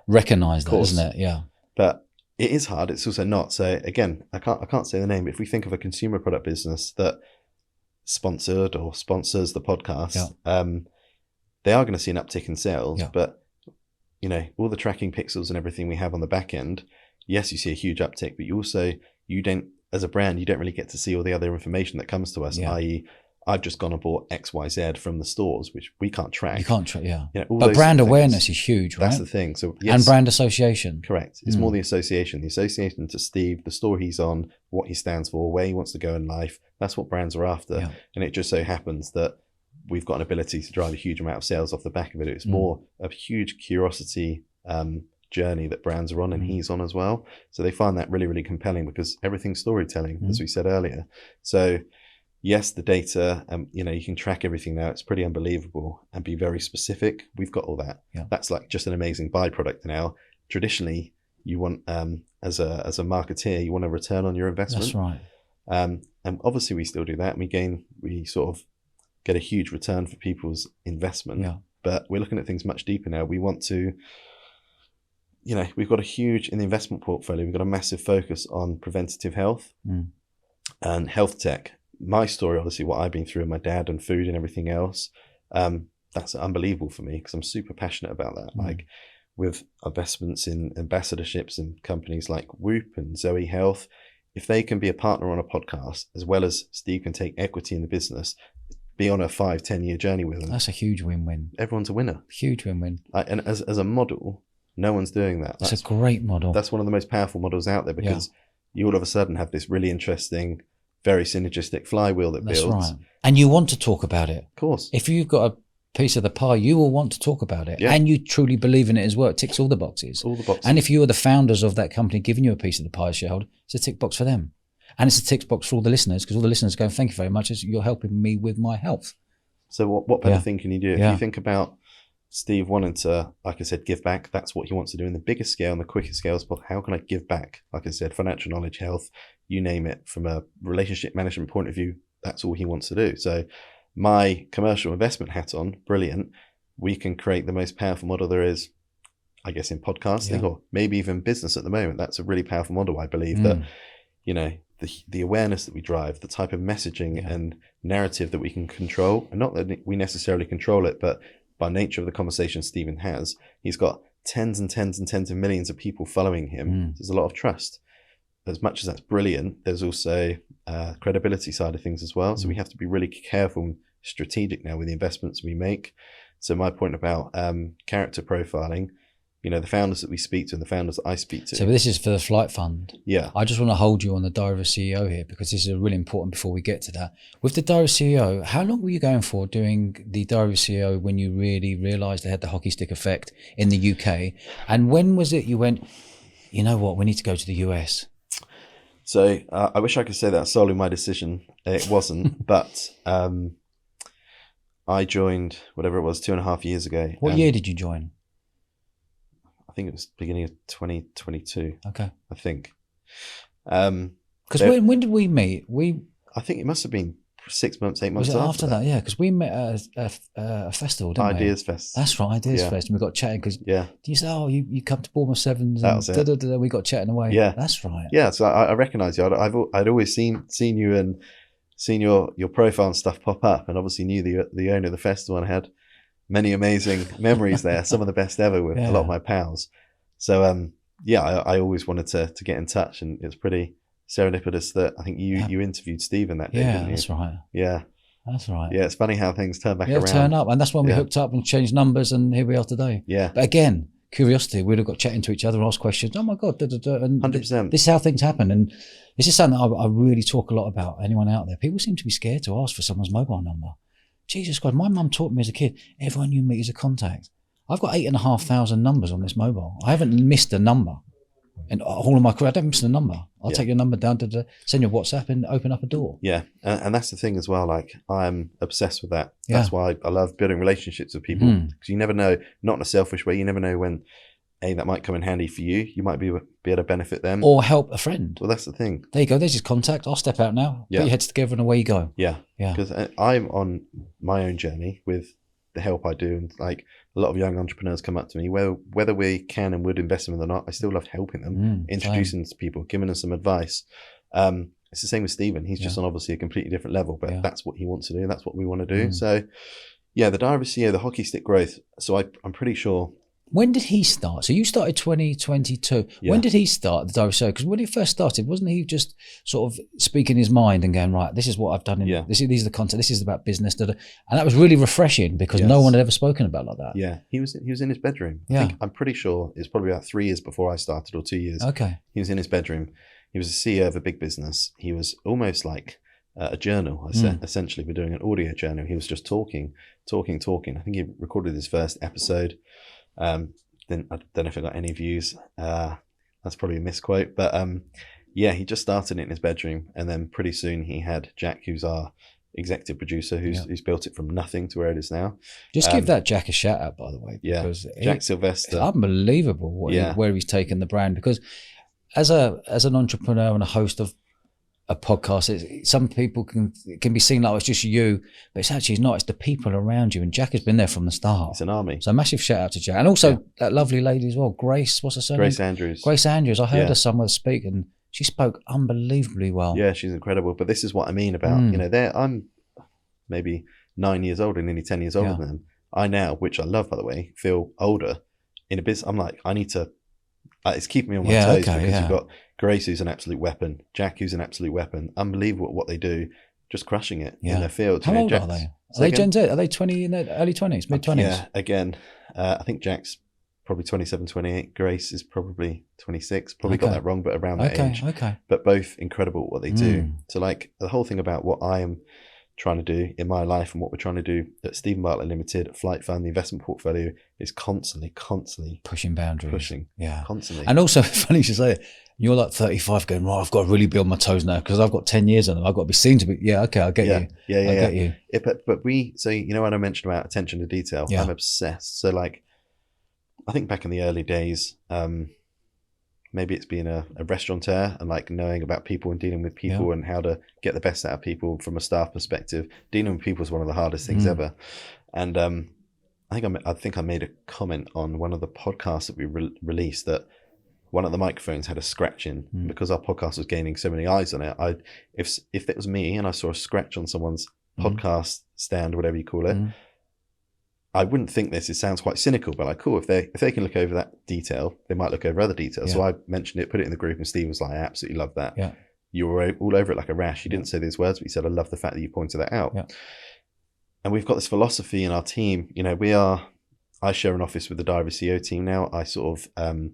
recognize that, isn't it? Yeah. But it is hard. It's also not. So again, I can't say the name, but if we think of a consumer product business that sponsored or sponsors the podcast, they are going to see an uptick in sales. But all the tracking pixels and everything we have on the back end, yes, you see a huge uptick, but you don't, as a brand, you don't really get to see all the other information that comes to us, i.e., I've just gone and bought XYZ from the stores, which we can't track. You can't track, but brand awareness is huge, right? That's the thing. So yes, and brand association. Correct. It's more the association to Steve, the store he's on, what he stands for, where he wants to go in life. That's what brands are after. Yeah. And it just so happens that we've got an ability to drive a huge amount of sales off the back of it. It's more a huge curiosity journey that brands are on, and he's on as well. So they find that really, really compelling, because everything's storytelling, as we said earlier. So yes, the data, you can track everything now. It's pretty unbelievable, and be very specific. We've got all that. Yeah. That's like just an amazing byproduct now. Traditionally, you want, as a marketeer, you want a return on your investment. That's right. And obviously we still do that. We sort of get a huge return for people's investment. Yeah. But we're looking at things much deeper now. We want to, we've got in the investment portfolio, we've got a massive focus on preventative health and health tech. My story, obviously, what I've been through with my dad and food and everything else, that's unbelievable for me, because I'm super passionate about that. Like, with investments in ambassadorships and companies like Whoop and Zoe Health, if they can be a partner on a podcast, as well as Steve can take equity in the business, be on a 5-10 year journey with them. That's a huge win-win. Everyone's a winner. Huge win-win. And as a model, no one's doing that. That's a great model. That's one of the most powerful models out there, because you all of a sudden have this really interesting, very synergistic flywheel that builds. That's right. And you want to talk about it. Of course. If you've got a piece of the pie, you will want to talk about it. Yeah. And you truly believe in it as well. It ticks all the boxes. All the boxes. And if you are the founders of that company giving you a piece of the pie as shareholder, it's a tick box for them. And it's a tick box for all the listeners, because all the listeners go, thank you very much. You're helping me with my health. So what better thing can you do? If you think about Steve wanting to, like I said, give back, that's what he wants to do in the biggest scale and the quickest scales. But how can I give back? Like I said, financial knowledge, health, you name it. From a relationship management point of view, that's all he wants to do. So my commercial investment hat on, brilliant. We can create the most powerful model there is, I guess, in podcasting or maybe even business at the moment. That's a really powerful model, I believe, that, the awareness that we drive, the type of messaging and narrative that we can control, and not that we necessarily control it, but by nature of the conversation Steven has, he's got tens and tens and tens of millions of people following him. There's a lot of trust. As much as that's brilliant, there's also credibility side of things as well. So we have to be really careful and strategic now with the investments we make. So my point about character profiling, the founders that we speak to and the founders that I speak to. So this is for the Flight Fund. Yeah. I just want to hold you on the Diary of a CEO here, because this is really important before we get to that. With the Diary of a CEO, how long were you going for doing the Diary of a CEO when you really realised they had the hockey stick effect in the UK? And when was it you went, you know what, we need to go to the US? So I wish I could say that's solely my decision. It wasn't, but I joined, whatever it was, 2.5 years ago. What year did you join? I think it was beginning of 2022. Okay. I think. Because when did we meet? I think it must have been 6 months, 8 months after that. Yeah, because we met at a festival, didn't we? Ideas Fest. That's right, Ideas Fest. And we got chatting because you said, oh, you come to Bournemouth Sevens. That was it. We got chatting away. Yeah. That's right. Yeah, so I recognise you. I'd always seen you and seen your profile and stuff pop up, and obviously knew the owner of the festival and had many amazing memories there, some of the best ever with a lot of my pals. So I always wanted to get in touch, and it's pretty serendipitous that I think you interviewed Steven that day, didn't you? That's right. Yeah. That's right. Yeah, it's funny how things turn back around. Turn up, and that's when we hooked up and changed numbers, and here we are today. Yeah. But again, curiosity, we'd have got chatting to each other and asked questions. Oh my God, and 100%. This is how things happen, and this is something that I really talk a lot about. Anyone out there, people seem to be scared to ask for someone's mobile number. Jesus Christ, my mum taught me as a kid, everyone you meet is a contact. I've got 8,500 numbers on this mobile. I haven't missed a number. And all of my career, I don't miss the number. I'll take your number down to send you a WhatsApp and open up a door. Yeah, and that's the thing as well. Like, I'm obsessed with that. That's why I love building relationships with people, because you never know, not in a selfish way, you never know when that might come in handy for you. You might be able to benefit them. Or help a friend. Well, that's the thing. There you go. There's his contact. I'll step out now. Put your heads together and away you go. Yeah. Because I'm on my own journey with the help I do. And like, a lot of young entrepreneurs come up to me, whether we can and would invest in them or not, I still love helping them, introducing them to people, giving them some advice. It's the same with Steven. He's just on obviously a completely different level, but that's what he wants to do. That's what we want to do. So yeah, the Diary of a CEO, the hockey stick growth. So I'm pretty sure. When did he start? So you started 2022. Yeah. When did he start the Diary of a CEO? Because when he first started, wasn't he just sort of speaking his mind and going, right, this is what I've done. These are the content. This is about business. And that was really refreshing, because no one had ever spoken about like that. Yeah, he was in his bedroom. I'm pretty sure it's probably about 3 years before I started, or 2 years. Okay. He was in his bedroom. He was a CEO of a big business. He was almost like a journal, essentially. We're doing an audio journal. He was just talking. I think he recorded his first episode. Then I don't know if it got any views. That's probably a misquote, but he just started it in his bedroom, and then pretty soon he had Jack, who's our executive producer, who's built it from nothing to where it is now. Just give that Jack a shout out, by the way, because Jack Sylvester, it's unbelievable where he's taken the brand. Because as an entrepreneur and a host of a podcast, some people can be seen like it's just you, but it's not. It's the people around you, and Jack has been there from the start. It's an army. So massive shout out to Jack, and also that lovely lady as well, Grace. What's her surname? Grace Andrews. Grace Andrews. I heard her somewhere speak, and she spoke unbelievably well. Yeah, she's incredible. But this is what I mean about I'm maybe 9 years older, nearly 10 years older than them. I now, which I love by the way, feel older in a business. I'm like, I need to. It's keeping me on my toes, because you've got Grace, who's an absolute weapon, Jack, who's an absolute weapon. Unbelievable what they do, just crushing it in their field. How old are they? Are they Gen Z? Are they 20 in their early 20s, mid 20s? Yeah, again, I think Jack's probably 27, 28. Grace is probably 26. Probably got that wrong, but around that age. Okay. But both incredible at what they do. So like the whole thing about what I am trying to do in my life and what we're trying to do at Steven Bartlett Limited, at Flight Fund, the investment portfolio, is constantly pushing boundaries. Constantly. And also, funny you should say it, you're like 35 going, right, I've got to really be on my toes now because I've got 10 years on them. I've got to be seen to be, I get you. I get you. But so you know what I mentioned about attention to detail? I'm obsessed. So like, I think back in the early days, maybe it's being a restaurateur and like knowing about people and dealing with people and how to get the best out of people from a staff perspective. Dealing with people is one of the hardest things ever. And I think I made a comment on one of the podcasts that we released that one of the microphones had a scratch in because our podcast was gaining so many eyes on it. If it was me and I saw a scratch on someone's podcast stand, whatever you call it, I wouldn't think this. It sounds quite cynical, but like, cool. If they can look over that detail, they might look over other details. So I mentioned it, put it in the group, and Steve was like, "I absolutely love that. Yeah. You were all over it like a rash." He didn't say these words, but he said, "I love the fact that you pointed that out." Yeah. And we've got this philosophy in our team. You know, I share an office with the Diary CEO team now. I sort of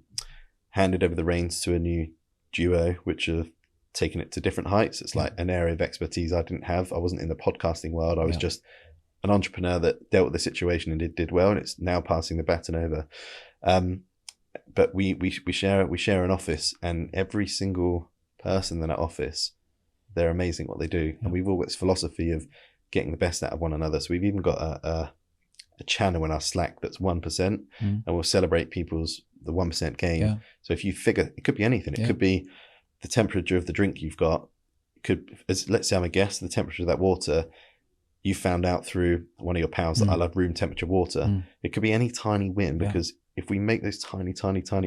handed over the reins to a new duo, which have taken it to different heights. It's like an area of expertise I didn't have. I wasn't in the podcasting world. I was just an entrepreneur that dealt with the situation and did well, and it's now passing the baton over. But we share an office, and every single person in that office, they're amazing what they do. And we've all got this philosophy of getting the best out of one another. So we've even got a channel in our Slack that's 1%, and we'll celebrate the 1% gain. Yeah. So if you figure, it could be anything. It could be the temperature of the drink you've got. Let's say I'm a guest, the temperature of that water, you found out through one of your pals that I love room temperature water. It could be any tiny win, because if we make those tiny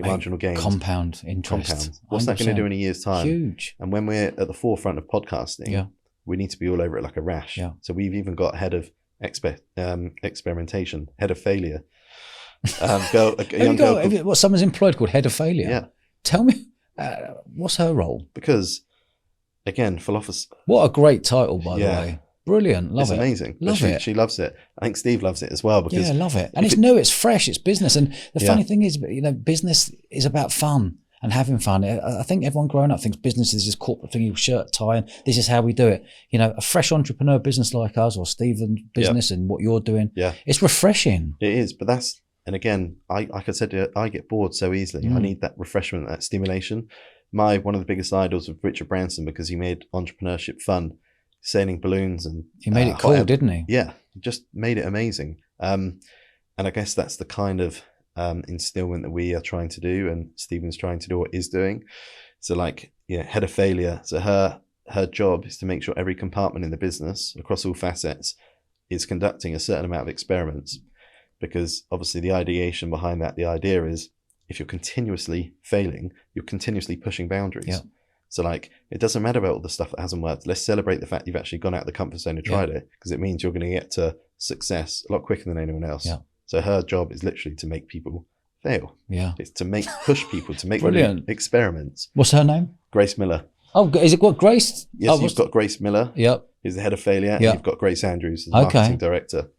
marginal gains, compound interest. What's that going to do in a year's time? Huge. And when we're at the forefront of podcasting, we need to be all over it like a rash. Yeah. So we've even got head of experimentation, head of failure. Someone's employed called head of failure. Yeah. Tell me, what's her role? Because, again, philosophy. What a great title, by the way. Brilliant. Love it. It's amazing. Love it. She loves it. I think Steve loves it as well. Because love it. And it's new, it's fresh, it's business. And the funny thing is, business is about fun and having fun. I think everyone growing up thinks business is this corporate thing, shirt, tie, and this is how we do it. A fresh entrepreneur business like us, or Steven's business and what you're doing, it's refreshing. It is. But and again, like I said, I get bored so easily. I need that refreshment, that stimulation. One of the biggest idols of Richard Branson, because he made entrepreneurship fun. Sailing balloons, and he made it cool, didn't he? Yeah, he just made it amazing. And I guess that's the kind of instillment that we are trying to do, and Steven's trying to do or is doing. So head of failure. So her job is to make sure every compartment in the business across all facets is conducting a certain amount of experiments, because obviously the ideation behind that, the idea is, if you're continuously failing, you're continuously pushing boundaries. Yeah. So it doesn't matter about all the stuff that hasn't worked. Let's celebrate the fact you've actually gone out of the comfort zone and tried it, because it means you're going to get to success a lot quicker than anyone else. Yeah. So her job is literally to make people fail. Yeah. It's to push people to make experiments. What's her name? Grace Miller. Oh, is it what, Grace? Yes, you've got Grace Miller. Yep. Who's the head of failure. And you've got Grace Andrews, the marketing director.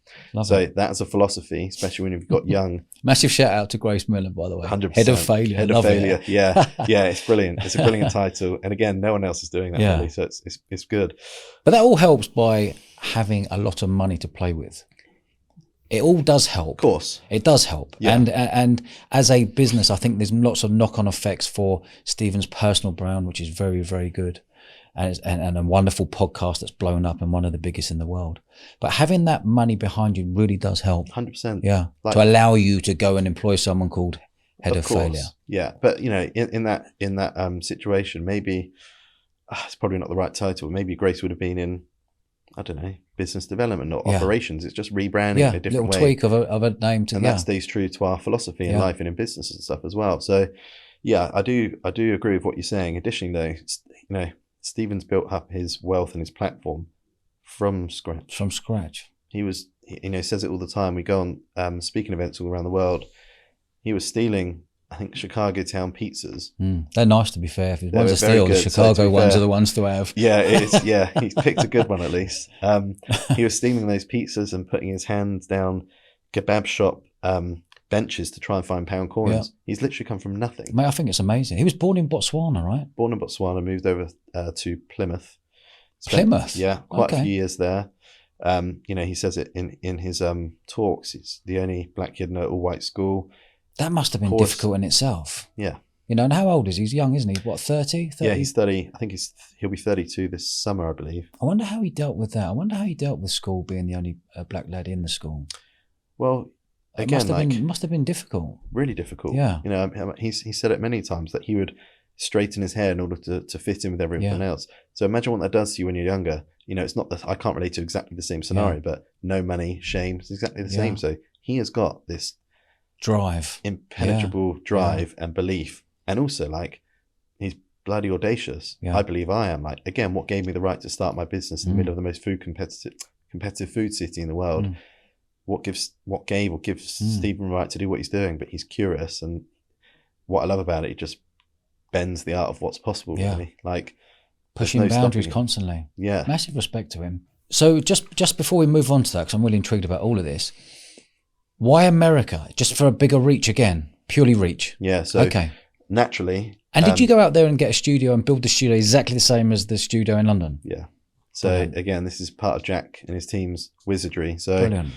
So that's a philosophy, especially when you've got young. Massive shout out to Grace Miller, by the way. 100%. Head of failure. Head of failure. Yeah. It's brilliant. It's a brilliant title. And again, no one else is doing that really. So it's good. But that all helps by having a lot of money to play with. It all does help. Of course. It does help. Yeah. And as a business, I think there's lots of knock-on effects for Steven's personal brand, which is very, very good. And a wonderful podcast that's blown up and one of the biggest in the world. But having that money behind you really does help. 100%. Yeah. To allow you to go and employ someone called head of failure. Yeah. But in that situation, maybe it's probably not the right title. Maybe Grace would have been in, I don't know, business development or operations. It's just rebranding in a different way. Tweak of a name to that stays true to our philosophy in life and in business and stuff as well. So I do agree with what you're saying. Additionally though, Steven's built up his wealth and his platform from scratch. From scratch. He was, says it all the time. We go on speaking events all around the world. He was stealing, I think, Chicago town pizzas. They're nice, to be fair. If one's a steal, the Chicago ones are the ones to have. Yeah, it is. Yeah, he's picked a good one at least. He was stealing those pizzas and putting his hands down kebab shop benches to try and find pound coins. Yeah. He's literally come from nothing. Mate, I think it's amazing. He was born in Botswana, right? Born in Botswana, moved over to Plymouth. Plymouth? Yeah, quite a few years there. He says it in his talks. He's the only black kid in an all-white school. That must have been difficult in itself. Yeah. And how old is he? He's young, isn't he? What, 30? Yeah, he's 30. I think he'll be 32 this summer, I believe. I wonder how he dealt with that. I wonder how he dealt with school, being the only black lad in the school. Well, again, it must have been difficult. Really difficult. Yeah. He said it many times that he would straighten his hair in order to fit in with everyone else. So imagine what that does to you when you're younger. It's not that I can't relate to exactly the same scenario, but no money, shame, it's exactly the same. So he has got this drive, impenetrable drive and belief. And also he's bloody audacious. Yeah. I believe I am. Again, what gave me the right to start my business in the middle of the most competitive food city in the world? What gives Steven the right to do what he's doing? But he's curious, and what I love about it, he just bends the art of what's possible. Really, pushing boundaries constantly. Yeah, massive respect to him. So just before we move on to that, because I'm really intrigued about all of this, Why America? Just for a bigger reach again? Purely reach? Yeah. So naturally. And did you go out there and get a studio and build the studio exactly the same as the studio in London? Yeah. So again, this is part of Jack and his team's wizardry. So Brilliant.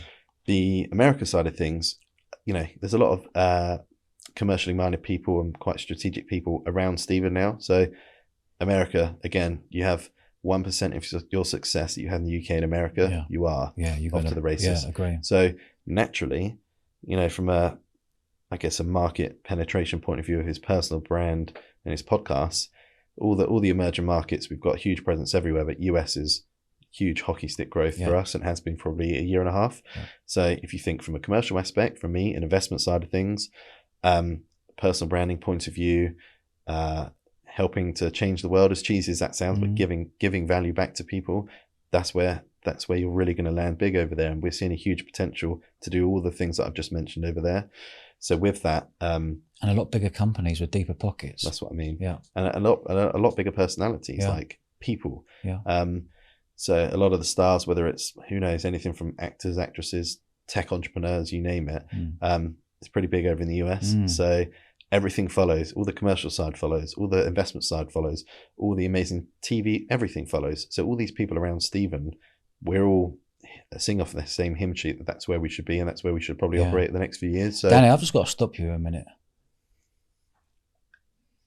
The America side of things, you know, there's a lot of commercially minded people and quite strategic people around Steven now. So America, again, you have 1% of your success that you had in the UK and America, you are off to the races. Yeah, agree. So naturally, you know, from a market penetration point of view of his personal brand and his podcasts, all the emerging markets, we've got a huge presence everywhere, but US is huge hockey stick growth for us and has been probably a year and a half. Yeah. So if you think from a commercial aspect, from me, an investment side of things, personal branding point of view, helping to change the world, as cheesy as that sounds, but giving value back to people, that's where you're really going to land big over there. And we're seeing a huge potential to do all the things that I've just mentioned over there. So with that, and a lot bigger companies with deeper pockets. That's what I mean. Yeah, and a lot bigger personalities, like people. Yeah. So a lot of the stars, whether it's who knows anything from actors, actresses, tech entrepreneurs, you name it, it's pretty big over in the US. So everything follows. All the commercial side follows. All the investment side follows. All the amazing TV, everything follows. So all these people around Steven, we're all sing off the same hymn sheet that's where we should be, and that's where we should probably operate the next few years. So Danny, I've just got to stop you a minute.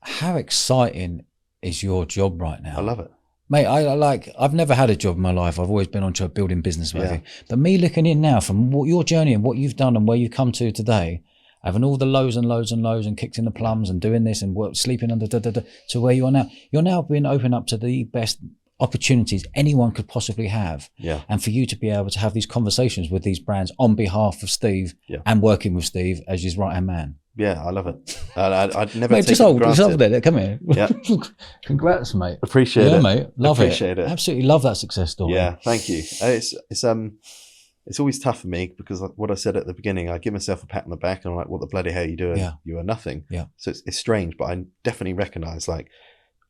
How exciting is your job right now? I love it, mate. I've never had a job in my life. I've always been onto a building business with you. But me looking in now from your journey and what you've done and where you've come to today, having all the lows and lows and lows and kicked in the plums and doing this and sleeping under to where you are now. You're now being opened up to the best opportunities anyone could possibly have. Yeah. And for you to be able to have these conversations with these brands on behalf of Steve and working with Steve as his right-hand man. Yeah, I love it. I'd never mate, take it for granted. There. Come here. Yeah. Congrats, mate. Appreciate it. Yeah, mate. Appreciate it. Absolutely love that success story. Yeah, thank you. It's always tough for me because what I said at the beginning, I give myself a pat on the back and I'm like, what the bloody hell are you doing? Yeah. You are nothing. Yeah. So it's strange, but I definitely recognize like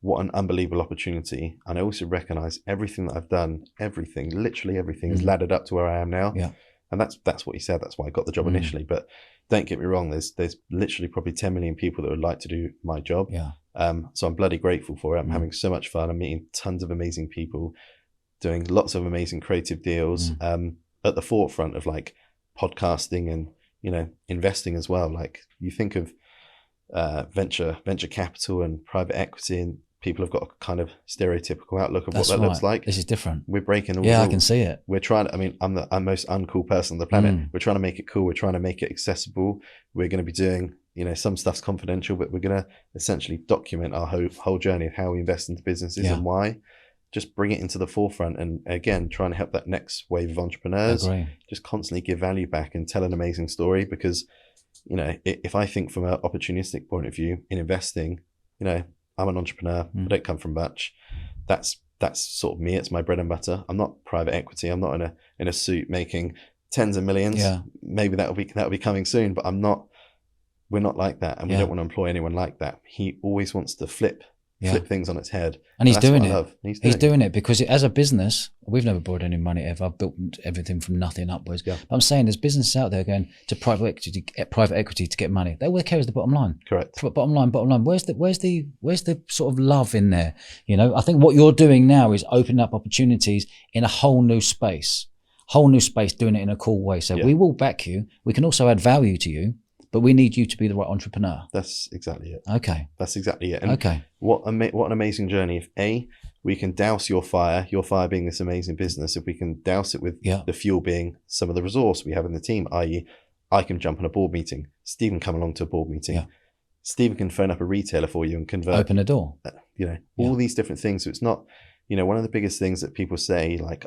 what an unbelievable opportunity. And I also recognize everything that I've done, literally everything has laddered up to where I am now. Yeah. And that's what you said. That's why I got the job initially. But don't get me wrong, there's literally probably 10 million people that would like to do my job. Yeah. So I'm bloody grateful for it. I'm having so much fun. I'm meeting tons of amazing people, doing lots of amazing creative deals, at the forefront of like podcasting and, you know, investing as well. Like you think of venture capital and private equity, and people have got a kind of stereotypical outlook of what that looks like. This is different. We're breaking all the rules. I can see it. We're trying to, I mean, I'm the most uncool person on the planet. We're trying to make it cool. We're trying to make it accessible. We're going to be doing, you know, some stuff's confidential, but we're going to essentially document our whole journey of how we invest into businesses and why. Just bring it into the forefront, and again, trying to help that next wave of entrepreneurs. Just constantly give value back and tell an amazing story, because, you know, if I think from an opportunistic point of view in investing, you know, I'm an entrepreneur. I don't come from much. That's sort of me. It's my bread and butter. I'm not private equity. I'm not in a suit making tens of millions. Yeah. Maybe that'll be coming soon, but we're not like that, and we don't want to employ anyone like that. He always wants to flip things on its head, and he's doing it. He's doing it because as a business, we've never borrowed any money ever. I've built everything from nothing upwards. But I'm saying there's businesses out there going to private equity to get money. They all care is the bottom line. Correct. Bottom line. Where's the sort of love in there? You know, I think what you're doing now is opening up opportunities in a whole new space, doing it in a cool way. So we will back you. We can also add value to you. But we need you to be the right entrepreneur. That's exactly it. Okay. That's exactly it. And what an amazing journey. If we can douse your fire being this amazing business, if we can douse it with the fuel being some of the resource we have in the team, i.e. I can jump on a board meeting, Steven come along to a board meeting, Steven can phone up a retailer for you and convert. Open a door. You know, all these different things. So it's not, you know, one of the biggest things that people say like,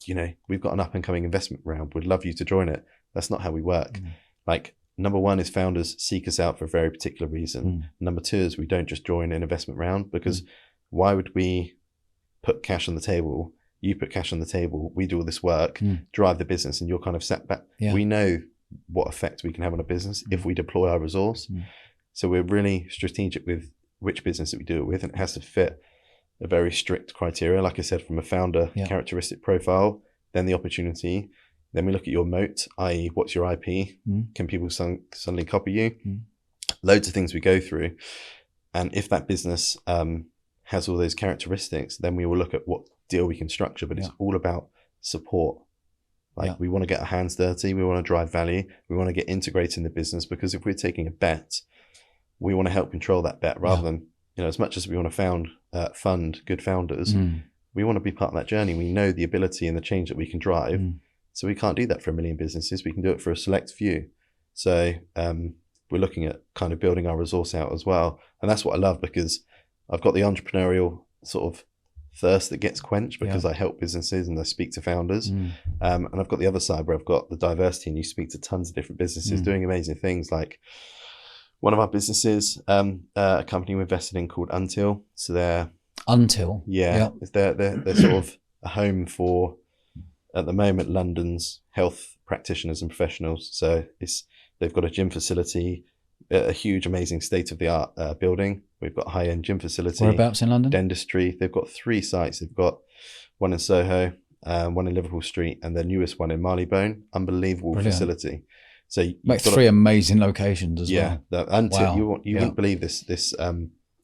you know, we've got an up and coming investment round, would love you to join it. That's not how we work. Like, number one is founders seek us out for a very particular reason. Number two is we don't just join an investment round, because why would we put cash on the table? You put cash on the table, we do all this work, drive the business, and you're kind of set back. We know what effect we can have on a business if we deploy our resource. So we're really strategic with which business that we do it with, and it has to fit a very strict criteria. Like I said, from a founder characteristic profile, then the opportunity, Then we look at your moat, i.e. what's your IP? Can people suddenly copy you? Loads of things we go through. And if that business has all those characteristics, then we will look at what deal we can structure. But it's all about support. Like we want to get our hands dirty. We want to drive value. We want to get integrated in the business, because if we're taking a bet, we want to help control that bet rather than, as much as we want to fund good founders, we want to be part of that journey. We know the ability and the change that we can drive. So we can't do that for a million businesses. We can do it for a select few. So we're looking at kind of building our resource out as well. And that's what I love, because I've got the entrepreneurial sort of thirst that gets quenched because I help businesses and I speak to founders. And I've got the other side where I've got the diversity, and you speak to tons of different businesses doing amazing things. Like one of our businesses, a company we invested in called Untitled. So they're they're sort of a home for, at the moment, London's health practitioners and professionals. So they've got a gym facility, a huge, amazing state-of-the-art building. We've got a high-end gym facility. Whereabouts in London? Dentistry. They've got 3 sites. They've got one in Soho, one in Liverpool Street, and their newest one in Marylebone. Unbelievable facility. So make 3 amazing locations as well. Until you wouldn't believe this.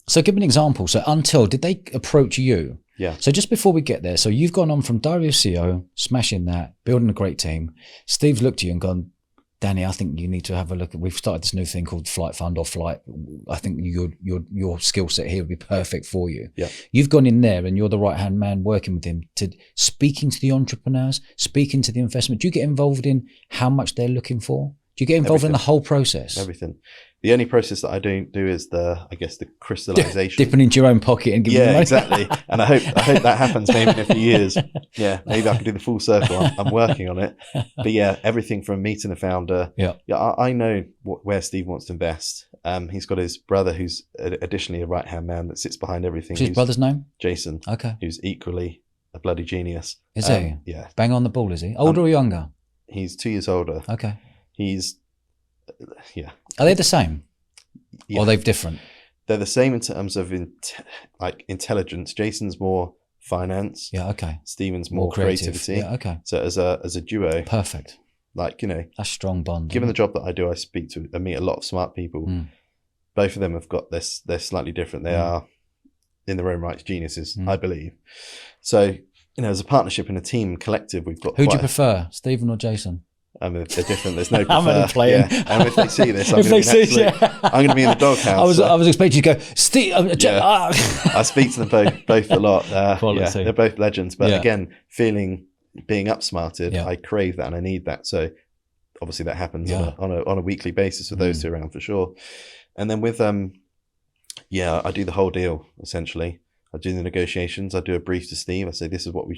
So give me an example. So Until, did they approach you? Yeah. So just before we get there, so you've gone on from Diary of CEO, smashing that, building a great team. Steve's looked at you and gone, Danny, I think you need to have a look at, we've started this new thing called Flight Fund or Flight. I think your skill set here would be perfect for you. Yeah. You've gone in there and you're the right-hand man working with him, to speaking to the entrepreneurs, speaking to the investment. Do you get involved in how much they're looking for? Do you get involved in the whole process? Everything. The only process that I don't do is the crystallization. Dipping into your own pocket and giving money. Exactly. And I hope that happens maybe in a few years. Yeah, maybe I can do the full circle. I'm working on it. But yeah, everything from meeting the founder. Yeah, I know where Steve wants to invest. He's got his brother, who's additionally a right-hand man that sits behind everything. What's his brother's name? Jason. Okay. Who's equally a bloody genius. Is he? Yeah. Bang on the ball, is he? Older or younger? He's 2 years older. Okay. Are they the same? Yeah. Or are they different? They're the same in terms of intelligence. Jason's more finance. Yeah, okay. Steven's more creativity. Yeah, okay. So as a duo. Perfect. Like, that's strong bond. Given the job that I do, I meet a lot of smart people. Both of them have got this, they're slightly different. They are in their own rights geniuses, I believe. So, as a partnership and a team collective, we've got. Who do you prefer, Steven or Jason? I mean, they're different. There's no prefer. I'm only playing. Yeah. And if they see this, I'm going to be in the doghouse. I was expecting you to go, Steve. I speak to them both a lot. They're both legends. But again, being upsmarted, I crave that and I need that. So obviously that happens on a weekly basis with those two around for sure. And then with I do the whole deal essentially. I do the negotiations. I do a brief to Steve. I say, this is what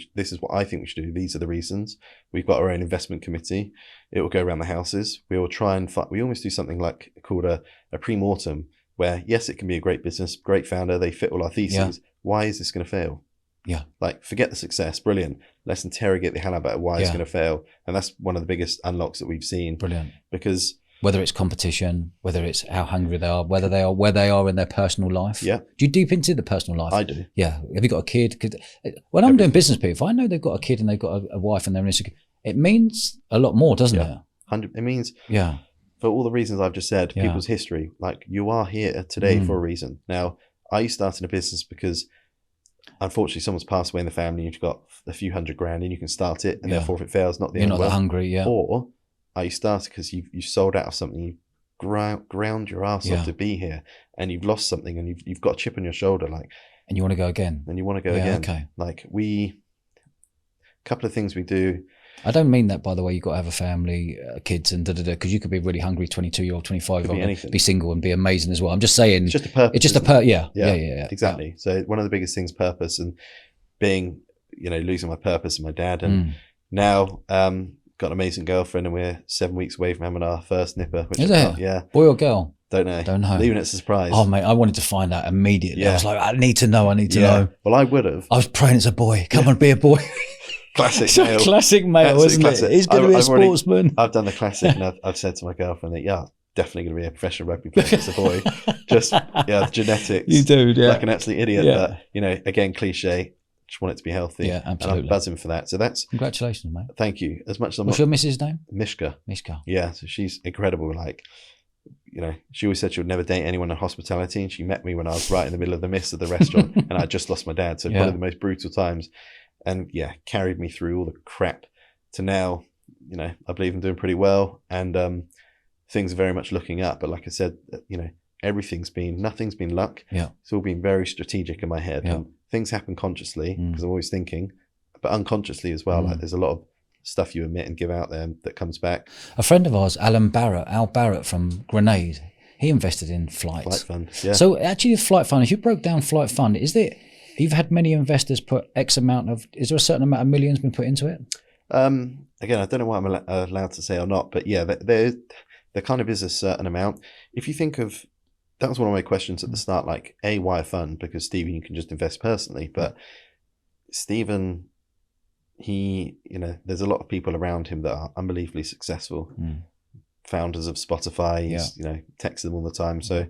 I think we should do. These are the reasons. We've got our own investment committee. It will go around the houses. We will try and we almost do something called a pre-mortem, where yes, it can be a great business, great founder. They fit all our theses. Yeah. Why is this going to fail? Yeah. Like, forget the success. Brilliant. Let's interrogate the hell about why it's going to fail. And that's one of the biggest unlocks that we've seen. Brilliant. Because whether it's competition, whether it's how hungry they are, whether they are where they are in their personal life. Yeah. Do you deep into the personal life? I do. Yeah. Have you got a kid? When I'm doing business people, if I know they've got a kid and they've got a wife and they're insecure, it means a lot more, doesn't it? It means for all the reasons I've just said, people's history. Like, you are here today for a reason. Now, I started a business because unfortunately someone's passed away in the family. You've got a few $100,000 and you can start it, and therefore if it fails, not the end. You're not that hungry, Or you started because you've sold out of something, you've ground your ass off to be here, and you've lost something, and you've got a chip on your shoulder, and you want to go again. Okay. Like, a couple of things we do. I don't mean that, by the way, you've got to have a family, kids and because you could be really hungry 22-year-old, 25-year-old, be single and be amazing as well. I'm just saying. It's just a purpose. It's just a purpose. Yeah. Exactly. So one of the biggest things, purpose, and being, losing my purpose and my dad, and now got an amazing girlfriend, and we're 7 weeks away from having our first nipper. Which is it? Yeah. Boy or girl? Don't know. Leaving it a surprise. Oh, mate, I wanted to find out immediately. I was like, I need to know. Well, I would have. I was praying it's a boy. Come on, be a boy. Classic male. Classic male, isn't it? He's going to be a sportsman. I've done the classic, and I've said to my girlfriend that, definitely going to be a professional rugby player as a boy. Just, the genetics. You do, like an absolute idiot. But, again, cliche. just want it to be healthy. Yeah, absolutely. And I'm buzzing for that. So that's congratulations, mate. Thank you. As much as What's your missus' name? Mishka. Mishka. Yeah, so she's incredible. Like, you know, she always said she would never date anyone in hospitality, and she met me when I was right in the middle of the midst of the restaurant, and I just lost my dad. So one of the most brutal times, and carried me through all the crap to now. You know, I believe I'm doing pretty well, and things are very much looking up. But like I said, you know, nothing's been luck. Yeah, it's all been very strategic in my head, and things happen consciously because I'm always thinking, but unconsciously as well. Like, there's a lot of stuff you emit and give out there that comes back. A friend of ours, Al Barrett from Grenade, he invested in flights. Flight fund, yeah. So actually the flight fund, if you broke down flight fund, you've had many investors put X amount of, is there a certain amount of millions been put into it? Again, I don't know what I'm allowed to say or not, but yeah, there kind of is a certain amount. If you think of, that was one of my questions at the start, like, why a fund? Because Steven, you can just invest personally, but Steven, there's a lot of people around him that are unbelievably successful. Founders of Spotify, he's, texts them all the time. So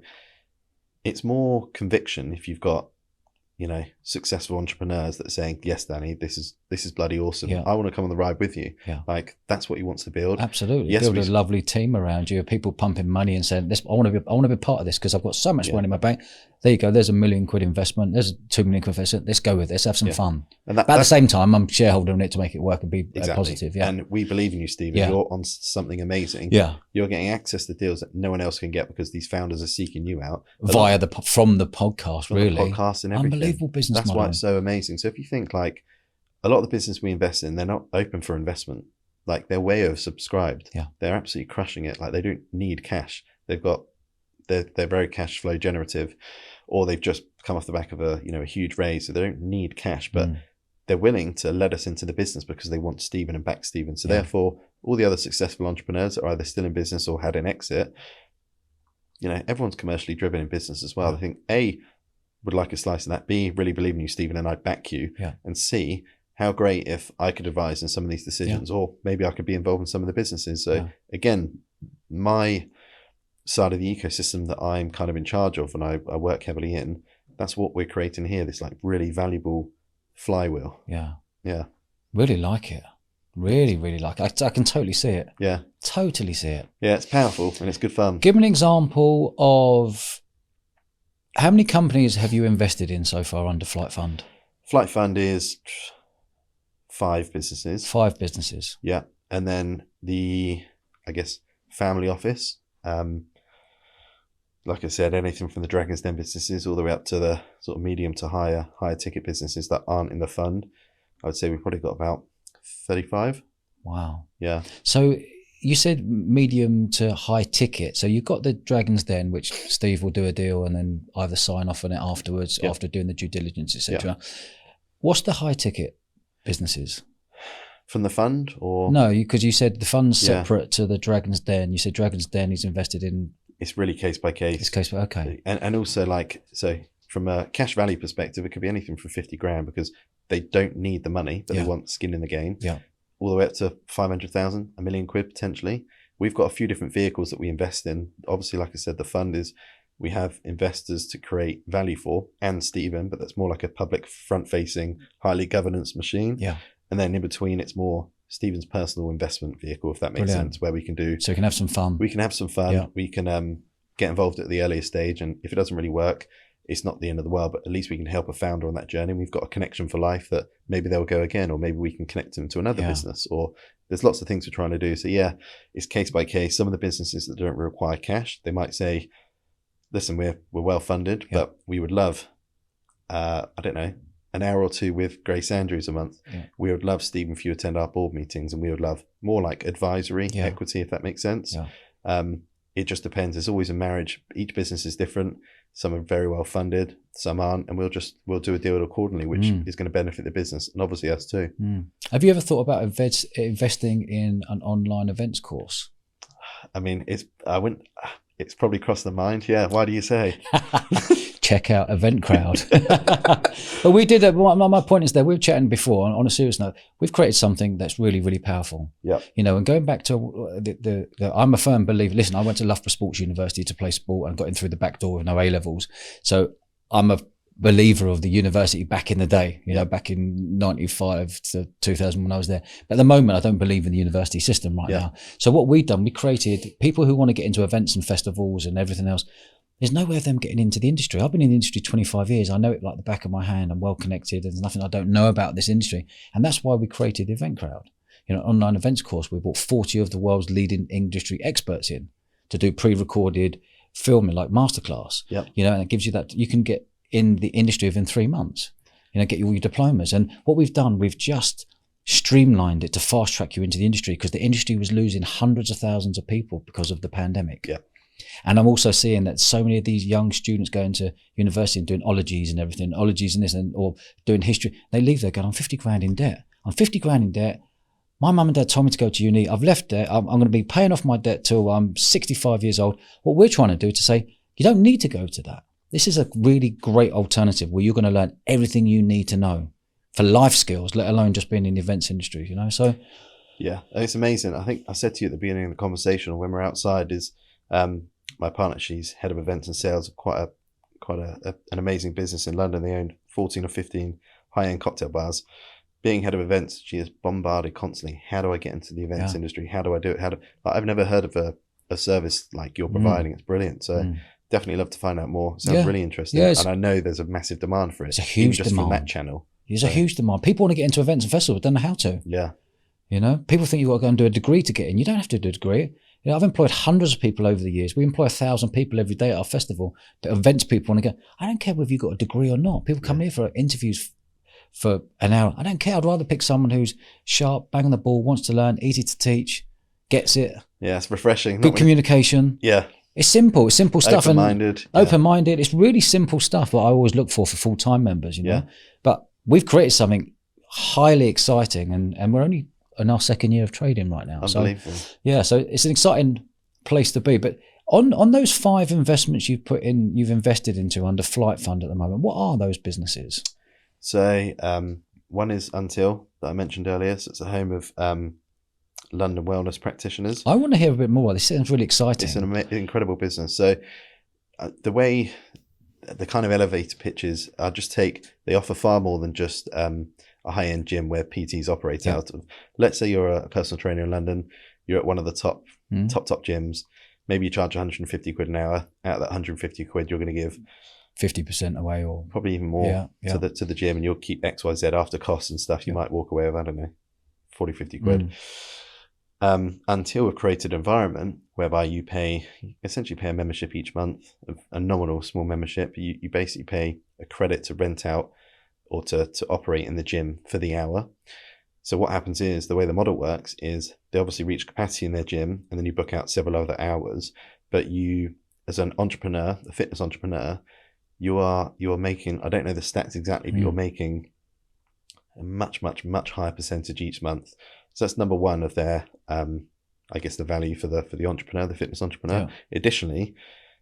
it's more conviction if you've got, successful entrepreneurs that are saying, yes, Danny, this is bloody awesome. I want to come on the ride with you. Like, that's what he wants to build. Absolutely. Yes, build a lovely team around you, people pumping money and saying, I want to be part of this because I've got so much money in my bank. There you go. There's £1 million investment. There's £2 million investment. Let's go with this. Have some fun. But at the same time, I'm shareholder in it to make it work and be positive. Yeah. And we believe in you, Steven. You're on something amazing. Yeah. You're getting access to deals that no one else can get because these founders are seeking you out from the podcast, really. The podcast and everything. Unbelievable business model. That's why it's so amazing. So if you think, like, a lot of the business we invest in, they're not open for investment. Like, they're way oversubscribed. Yeah. They're absolutely crushing it. Like, they don't need cash. They're very cash flow generative, or they've just come off the back of a huge raise, so they don't need cash, but they're willing to let us into the business because they want Steven and back Steven. So therefore, all the other successful entrepreneurs that are either still in business or had an exit, everyone's commercially driven in business as well. I think A, would like a slice of that. B, really believe in you, Steven, and I'd back you. Yeah. And C, how great if I could advise in some of these decisions, or maybe I could be involved in some of the businesses. So again, my side of the ecosystem that I'm kind of in charge of and I work heavily in, that's what we're creating here, this like really valuable flywheel. Yeah. Really like it. Really like it. I can totally see it. Yeah. Totally see it. Yeah, it's powerful and it's good fun. Give me an example of how many companies have you invested in so far under Flight Fund? Flight Fund is 5 businesses. 5 businesses. Yeah. And then the, family office. Like I said, anything from the Dragon's Den businesses all the way up to the sort of medium to higher ticket businesses that aren't in the fund. I would say we've probably got about 35. Wow. Yeah. So you said medium to high ticket. So you've got the Dragon's Den, which Steve will do a deal and then either sign off on it afterwards, after doing the due diligence, etc. What's the high ticket businesses? From the fund, or? No, because you said the fund's separate to the Dragon's Den. You said Dragon's Den is invested in. It's really case by case. It's case by, okay. And also, like, so from a cash value perspective, it could be anything from 50 grand because they don't need the money, but they want skin in the game. Yeah. All the way up to 500,000, £1 million potentially. We've got a few different vehicles that we invest in. Obviously, like I said, the fund is, we have investors to create value for, and Steven, but that's more like a public front-facing, highly governance machine. Yeah. And then in between, it's more Steven's personal investment vehicle, if that makes sense, where we can do. So we can have some fun. We can have some fun. Yeah. We can get involved at the earlier stage. And if it doesn't really work, it's not the end of the world, but at least we can help a founder on that journey. And we've got a connection for life that maybe they'll go again, or maybe we can connect them to another business, or there's lots of things we're trying to do. So it's case by case. Some of the businesses that don't require cash, they might say, listen, we're well funded, but we would love, an hour or two with Grace Andrews a month. Yeah. We would love, Steven, if you attend our board meetings, and we would love more like advisory equity, if that makes sense. Yeah. It just depends. There's always a marriage. Each business is different. Some are very well funded, some aren't, and we'll do a deal accordingly, which is going to benefit the business and obviously us too. Have you ever thought about investing in an online events course? I mean, it's probably crossed the mind. Yeah. Why do you say? Check out Event Crowd. But we did, my point is that we were chatting before, on a serious note, we've created something that's really, really powerful. Yeah. And going back to I'm a firm believer, listen, I went to Loughborough Sports University to play sport and got in through the back door with no A-levels. So I'm a believer of the university back in the day, back in 95 to 2000 when I was there. But at the moment, I don't believe in the university system now. So what we've done, we created people who want to get into events and festivals and everything else. There's no way of them getting into the industry. I've been in the industry 25 years. I know it like the back of my hand. I'm well connected. There's nothing I don't know about this industry. And that's why we created the Event Crowd. Online events course, we brought 40 of the world's leading industry experts in to do pre-recorded filming like masterclass. And it gives you that, you can get in the industry within 3 months, get all your diplomas. And what we've done, we've just streamlined it to fast track you into the industry, because the industry was losing hundreds of thousands of people because of the pandemic. And I'm also seeing that so many of these young students going to university and doing ologies and everything, ologies and this, or doing history, they leave there going, I'm 50 grand in debt. I'm 50 grand in debt. My mum and dad told me to go to uni. I've left there. I'm going to be paying off my debt till I'm 65 years old. What we're trying to do to say, you don't need to go to that. This is a really great alternative where you're going to learn everything you need to know for life skills, let alone just being in the events industry, So yeah, it's amazing. I think I said to you at the beginning of the conversation, when we're outside, is my partner, she's head of events and sales of quite an amazing business in London. They own 14 or 15 high-end cocktail bars. Being head of events, she is bombarded constantly. How do I get into the events industry? How do I do it? I've never heard of a service like you're providing. It's brilliant. So definitely love to find out more. Sounds really interesting. And I know there's a massive demand for it. It's a huge demand from that channel. There's a huge demand. People want to get into events and festivals, don't know how to. People think you've got to go and do a degree to get in. You don't have to do a degree. I've employed hundreds of people over the years. We employ 1,000 people every day at our festival. But events people want to go, I don't care whether you've got a degree or not. People come here for interviews for an hour. I don't care. I'd rather pick someone who's sharp, bang on the ball, wants to learn, easy to teach, gets it. Yeah, it's refreshing. Good communication. Yeah. It's simple. It's simple stuff. Open-minded. Open-minded. It's really simple stuff, but I always look for full-time members, But we've created something highly exciting, and we're only in our second year of trading right now. Unbelievable. So, so it's an exciting place to be. But on those 5 investments you've invested into under Flight Fund at the moment, what are those businesses? So one is Until, that I mentioned earlier. So it's a home of London wellness practitioners. I want to hear a bit more. This sounds really exciting. It's an incredible business. So the way, the kind of elevator pitches, they offer far more than just a high-end gym where PTs operate out of. Let's say you're a personal trainer in London. You're at one of the top gyms. Maybe you charge 150 quid an hour. Out of that 150 quid, you're going to give 50% away, or probably even more to the gym, and you'll keep XYZ after costs and stuff. You might walk away with, I don't know, 40, 50 quid. Until we've created an environment whereby you essentially pay a membership each month, a nominal small membership. You basically pay a credit to rent out or to operate in the gym for the hour. So what happens is, the way the model works is, they obviously reach capacity in their gym, and then you book out several other hours. But you, as an entrepreneur, a fitness entrepreneur, you are making, I don't know the stats exactly, but you're making a much, much, much higher percentage each month. So that's number one of their, I guess, the value for the entrepreneur, the fitness entrepreneur. Additionally,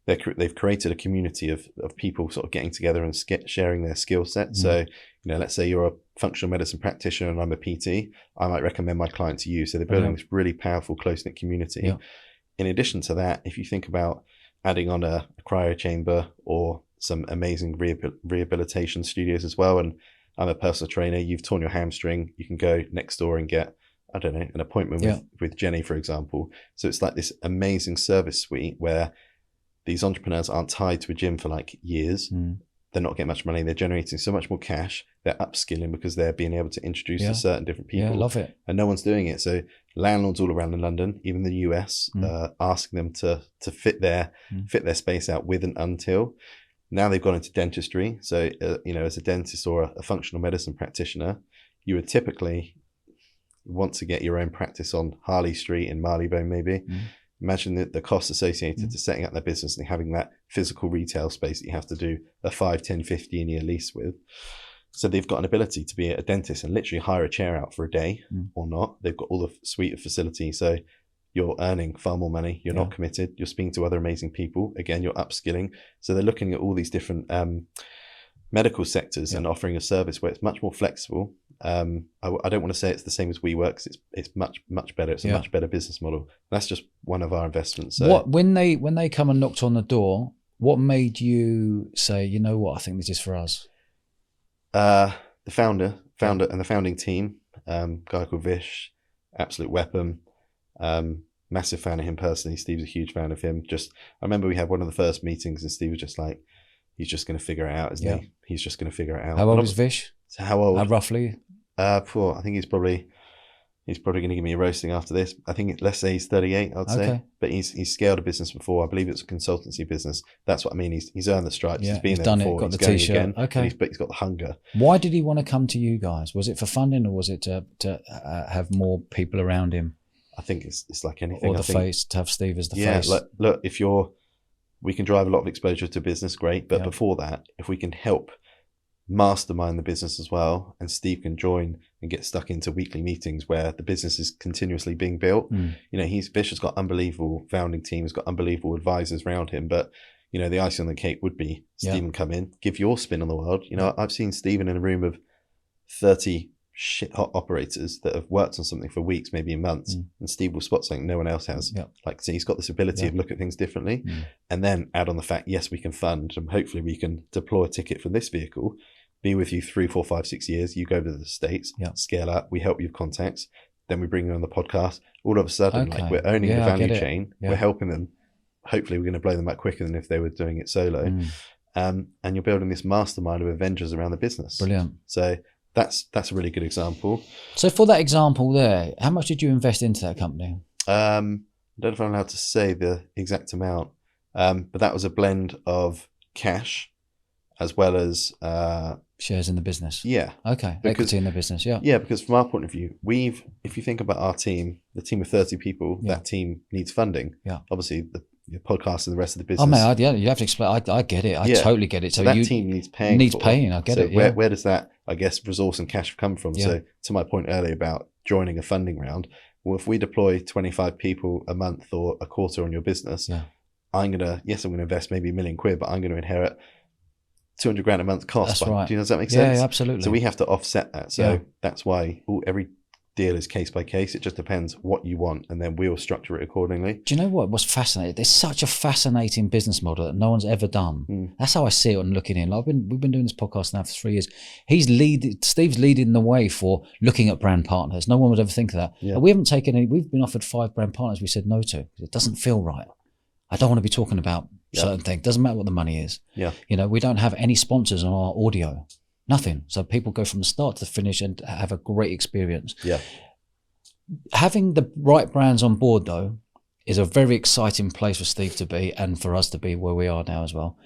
they've created a community of people sort of getting together and sharing their skill set. So, let's say you're a functional medicine practitioner and I'm a PT, I might recommend my client to you. So they're building this really powerful, close-knit community. In addition to that, if you think about adding on a cryo chamber or some amazing rehabilitation studios as well, and I'm a personal trainer, you've torn your hamstring, you can go next door and get, I don't know, an appointment with Jenny, for example. So it's like this amazing service suite where these entrepreneurs aren't tied to a gym for like years. They're not getting much money. They're generating so much more cash. They're upskilling because they're being able to introduce to certain different people. Yeah, love it. And no one's doing it. So landlords all around in London, even the US, asking them to fit their space out with an Until. Now they've gone into dentistry. So, as a dentist or a functional medicine practitioner, you would typically want to get your own practice on Harley Street in Marylebone, maybe. Imagine the costs associated to setting up their business and having that physical retail space that you have to do a 5, 10, 15-year lease with. So they've got an ability to be a dentist and literally hire a chair out for a day or not. They've got all the suite of facilities. So you're earning far more money. You're not committed. You're speaking to other amazing people. Again, you're upskilling. So they're looking at all these different medical sectors and offering a service where it's much more flexible. I don't want to say it's the same as WeWork, 'cause it's much, much better. It's a much better business model. That's just one of our investments. So when they come and knocked on the door, What made you say, you know what, I think this is for us? The founder and the founding team, guy called Vish, absolute weapon. Massive fan of him personally. Steve's a huge fan of him. I remember we had one of the first meetings and Steve was just like, he's just going to figure it out, isn't he? He's just going to figure it out. How old is Vish? How old? Roughly? I think he's probably going to give me a roasting after this. I think, let's say he's 38, I'd say. But he's scaled a business before. I believe it's a consultancy business. That's what I mean. He's earned the stripes. Yeah, he's been he's there done before. It, got he's the t-shirt. Again, okay. But he's got the hunger. Why did he want to come to you guys? Was it for funding or was it to have more people around him? I think it's like anything. Or face, to have Steve as the face. Yeah, look, we can drive a lot of exposure to business, great. But before that, if we can help mastermind the business as well, and Steve can join and get stuck into weekly meetings where the business is continuously being built. Vish has got unbelievable founding team, has got unbelievable advisors around him. But, the icing on the cake would be Stephen come in, give your spin on the world. I've seen Stephen in a room of 30 shit hot operators that have worked on something for weeks, maybe months, and Steve will spot something no one else has. So he's got this ability of look at things differently, and then add on the fact, yes, we can fund, and hopefully we can deploy a ticket from this vehicle, be with you 3, 4, 5, 6 years. You go to the States, scale up, we help you with contacts, then we bring you on the podcast. All of a sudden, like we're owning the value chain, we're helping them. Hopefully we're going to blow them out quicker than if they were doing it solo. And you're building this mastermind of Avengers around the business. Brilliant. So that's a really good example. So for that example there, how much did you invest into that company? I don't know if I'm allowed to say the exact amount, but that was a blend of cash as well as shares in the business. Yeah. Okay. Equity in the business. Yeah. Yeah, because from our point of view, if you think about our team, the team of 30 people, that team needs funding. Yeah. Obviously, the podcast and the rest of the business. Oh man, you have to explain. I get it. I totally get it. So that team needs paying. I get it. Yeah. Where does that, I guess, resource and cash come from? So to my point earlier about joining a funding round, well, if we deploy 25 people a month or a quarter on your business, I'm going to invest maybe £1 million, but I'm going to inherit 200 grand a month cost. That's right. Does that make sense? Yeah, absolutely. So we have to offset that. So that's why every deal is case by case. It just depends what you want, and then we'll structure it accordingly. Do you know what was fascinating? There's such a fascinating business model that no one's ever done. That's how I see it on looking in. We've been doing this podcast now for 3 years. Steve's leading the way for looking at brand partners. No one would ever think of that. Yeah. We haven't taken any. We've been offered 5 brand partners we said no to. It doesn't feel right. I don't want to be talking about certain things. Doesn't matter what the money is. Yeah. We don't have any sponsors on our audio. Nothing. So people go from the start to the finish and have a great experience. Yeah. Having the right brands on board, though, is a very exciting place for Steve to be and for us to be where we are now as well.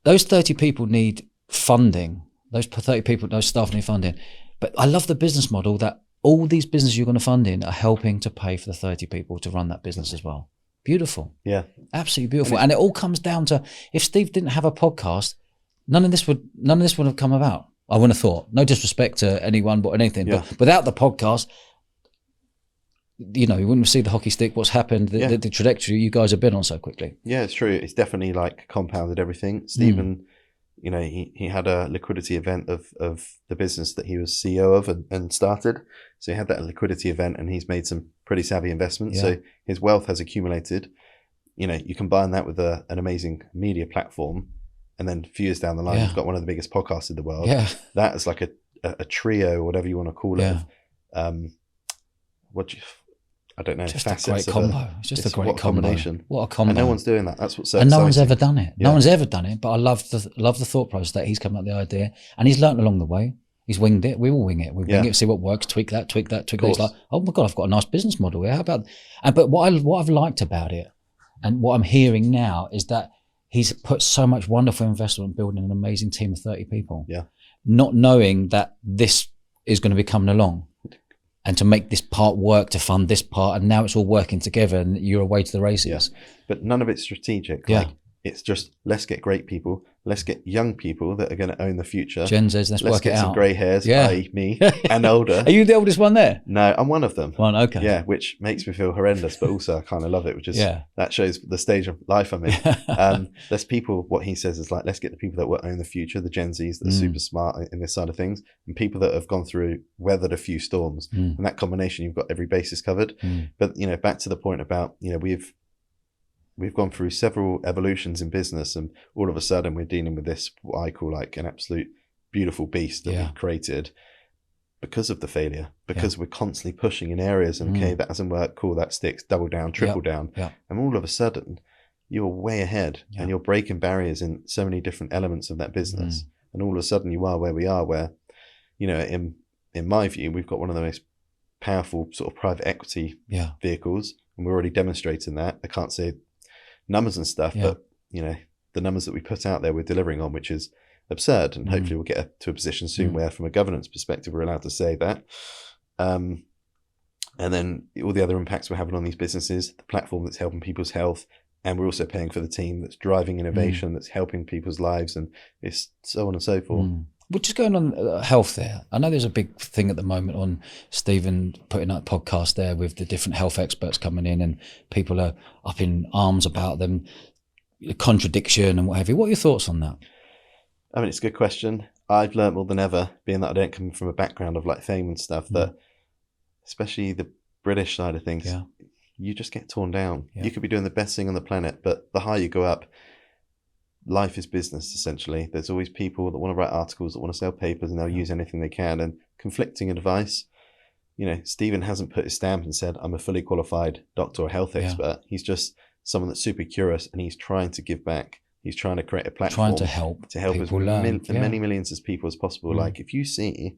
Those 30 people need funding. Those 30 people, those staff need funding. But I love the business model that all these businesses you're going to fund in are helping to pay for the 30 people to run that business as well. Beautiful. Yeah. Absolutely beautiful. And it all comes down to, if Steve didn't have a podcast, none of this would have come about. I wouldn't have thought. No disrespect to anyone but anything. Yeah. But without the podcast, you wouldn't see the hockey stick, what's happened, the trajectory you guys have been on so quickly. Yeah, it's true. It's definitely compounded everything. Stephen, he had a liquidity event of the business that he was CEO of and started. So he had that liquidity event and he's made some pretty savvy investments. Yeah. So his wealth has accumulated. You combine that with an amazing media platform, and then a few years down the line, you've got one of the biggest podcasts in the world. Yeah. That is like a trio, whatever you want to call it. I don't know. Just a great combo. It's just a great combination. What a combo. And no one's doing that. That's what's so exciting. And no one's ever done it. Yeah. No one's ever done it. But I love the thought process that he's come up with the idea, and he's learned along the way. He's winged it. We all wing it. We wing it, see what works, tweak that. He's like, oh my God, I've got a nice business model here. How about? But what I've liked about it, and what I'm hearing now, is that he's put so much wonderful investment in building an amazing team of 30 people. Yeah. Not knowing that this is going to be coming along. And to make this part work, to fund this part, and now it's all working together and you're away to the races. Yeah. But none of it's strategic. It's just, let's get great people. Let's get young people that are going to own the future. Gen Z's, let's work it out. Let's get some grey hairs, i.e. me, and older. Are you the oldest one there? No, I'm one of them. One, okay. Yeah, which makes me feel horrendous, but also I kind of love it, which is, that shows the stage of life I'm in. There's people, what he says is let's get the people that will own the future, the Gen Zs that are super smart in this side of things, and people that have gone through, weathered a few storms. And that combination, you've got every basis covered. But, back to the point about, we've gone through several evolutions in business, and all of a sudden we're dealing with this, what I call like an absolute beautiful beast that we've created because of the failure, because we're constantly pushing in areas and okay, that doesn't work, cool, that sticks, double down, triple down. And all of a sudden you're way ahead and you're breaking barriers in so many different elements of that business. And all of a sudden you are where we are, where, you know, in my view, we've got one of the most powerful sort of private equity vehicles, and we're already demonstrating that. I can't say numbers and stuff, but you know, the numbers that we put out there we're delivering on, which is absurd, and hopefully we'll get to a position soon where from a governance perspective we're allowed to say that. And then all the other impacts we're having on these businesses, the platform that's helping people's health, and we're also paying for the team that's driving innovation, that's helping people's lives, and it's so on and so forth. Well, just going on health there, I know there's a big thing at the moment on Steven putting out a podcast there with the different health experts coming in, and people are up in arms about them, contradiction and what have you. What are your thoughts on that? I mean, it's a good question. I've learned more than ever, being that I don't come from a background of like fame and stuff, that especially the British side of things, you just get torn down. You could be doing the best thing on the planet, but the higher you go up, life is business, essentially. There's always people that want to write articles, that want to sell papers, and they'll use anything they can. And conflicting advice, you know, Steven hasn't put his stamp and said, I'm a fully qualified doctor or health expert. He's just someone that's super curious, and he's trying to give back. He's trying to create a platform to help as many millions as people as possible. Like if you see,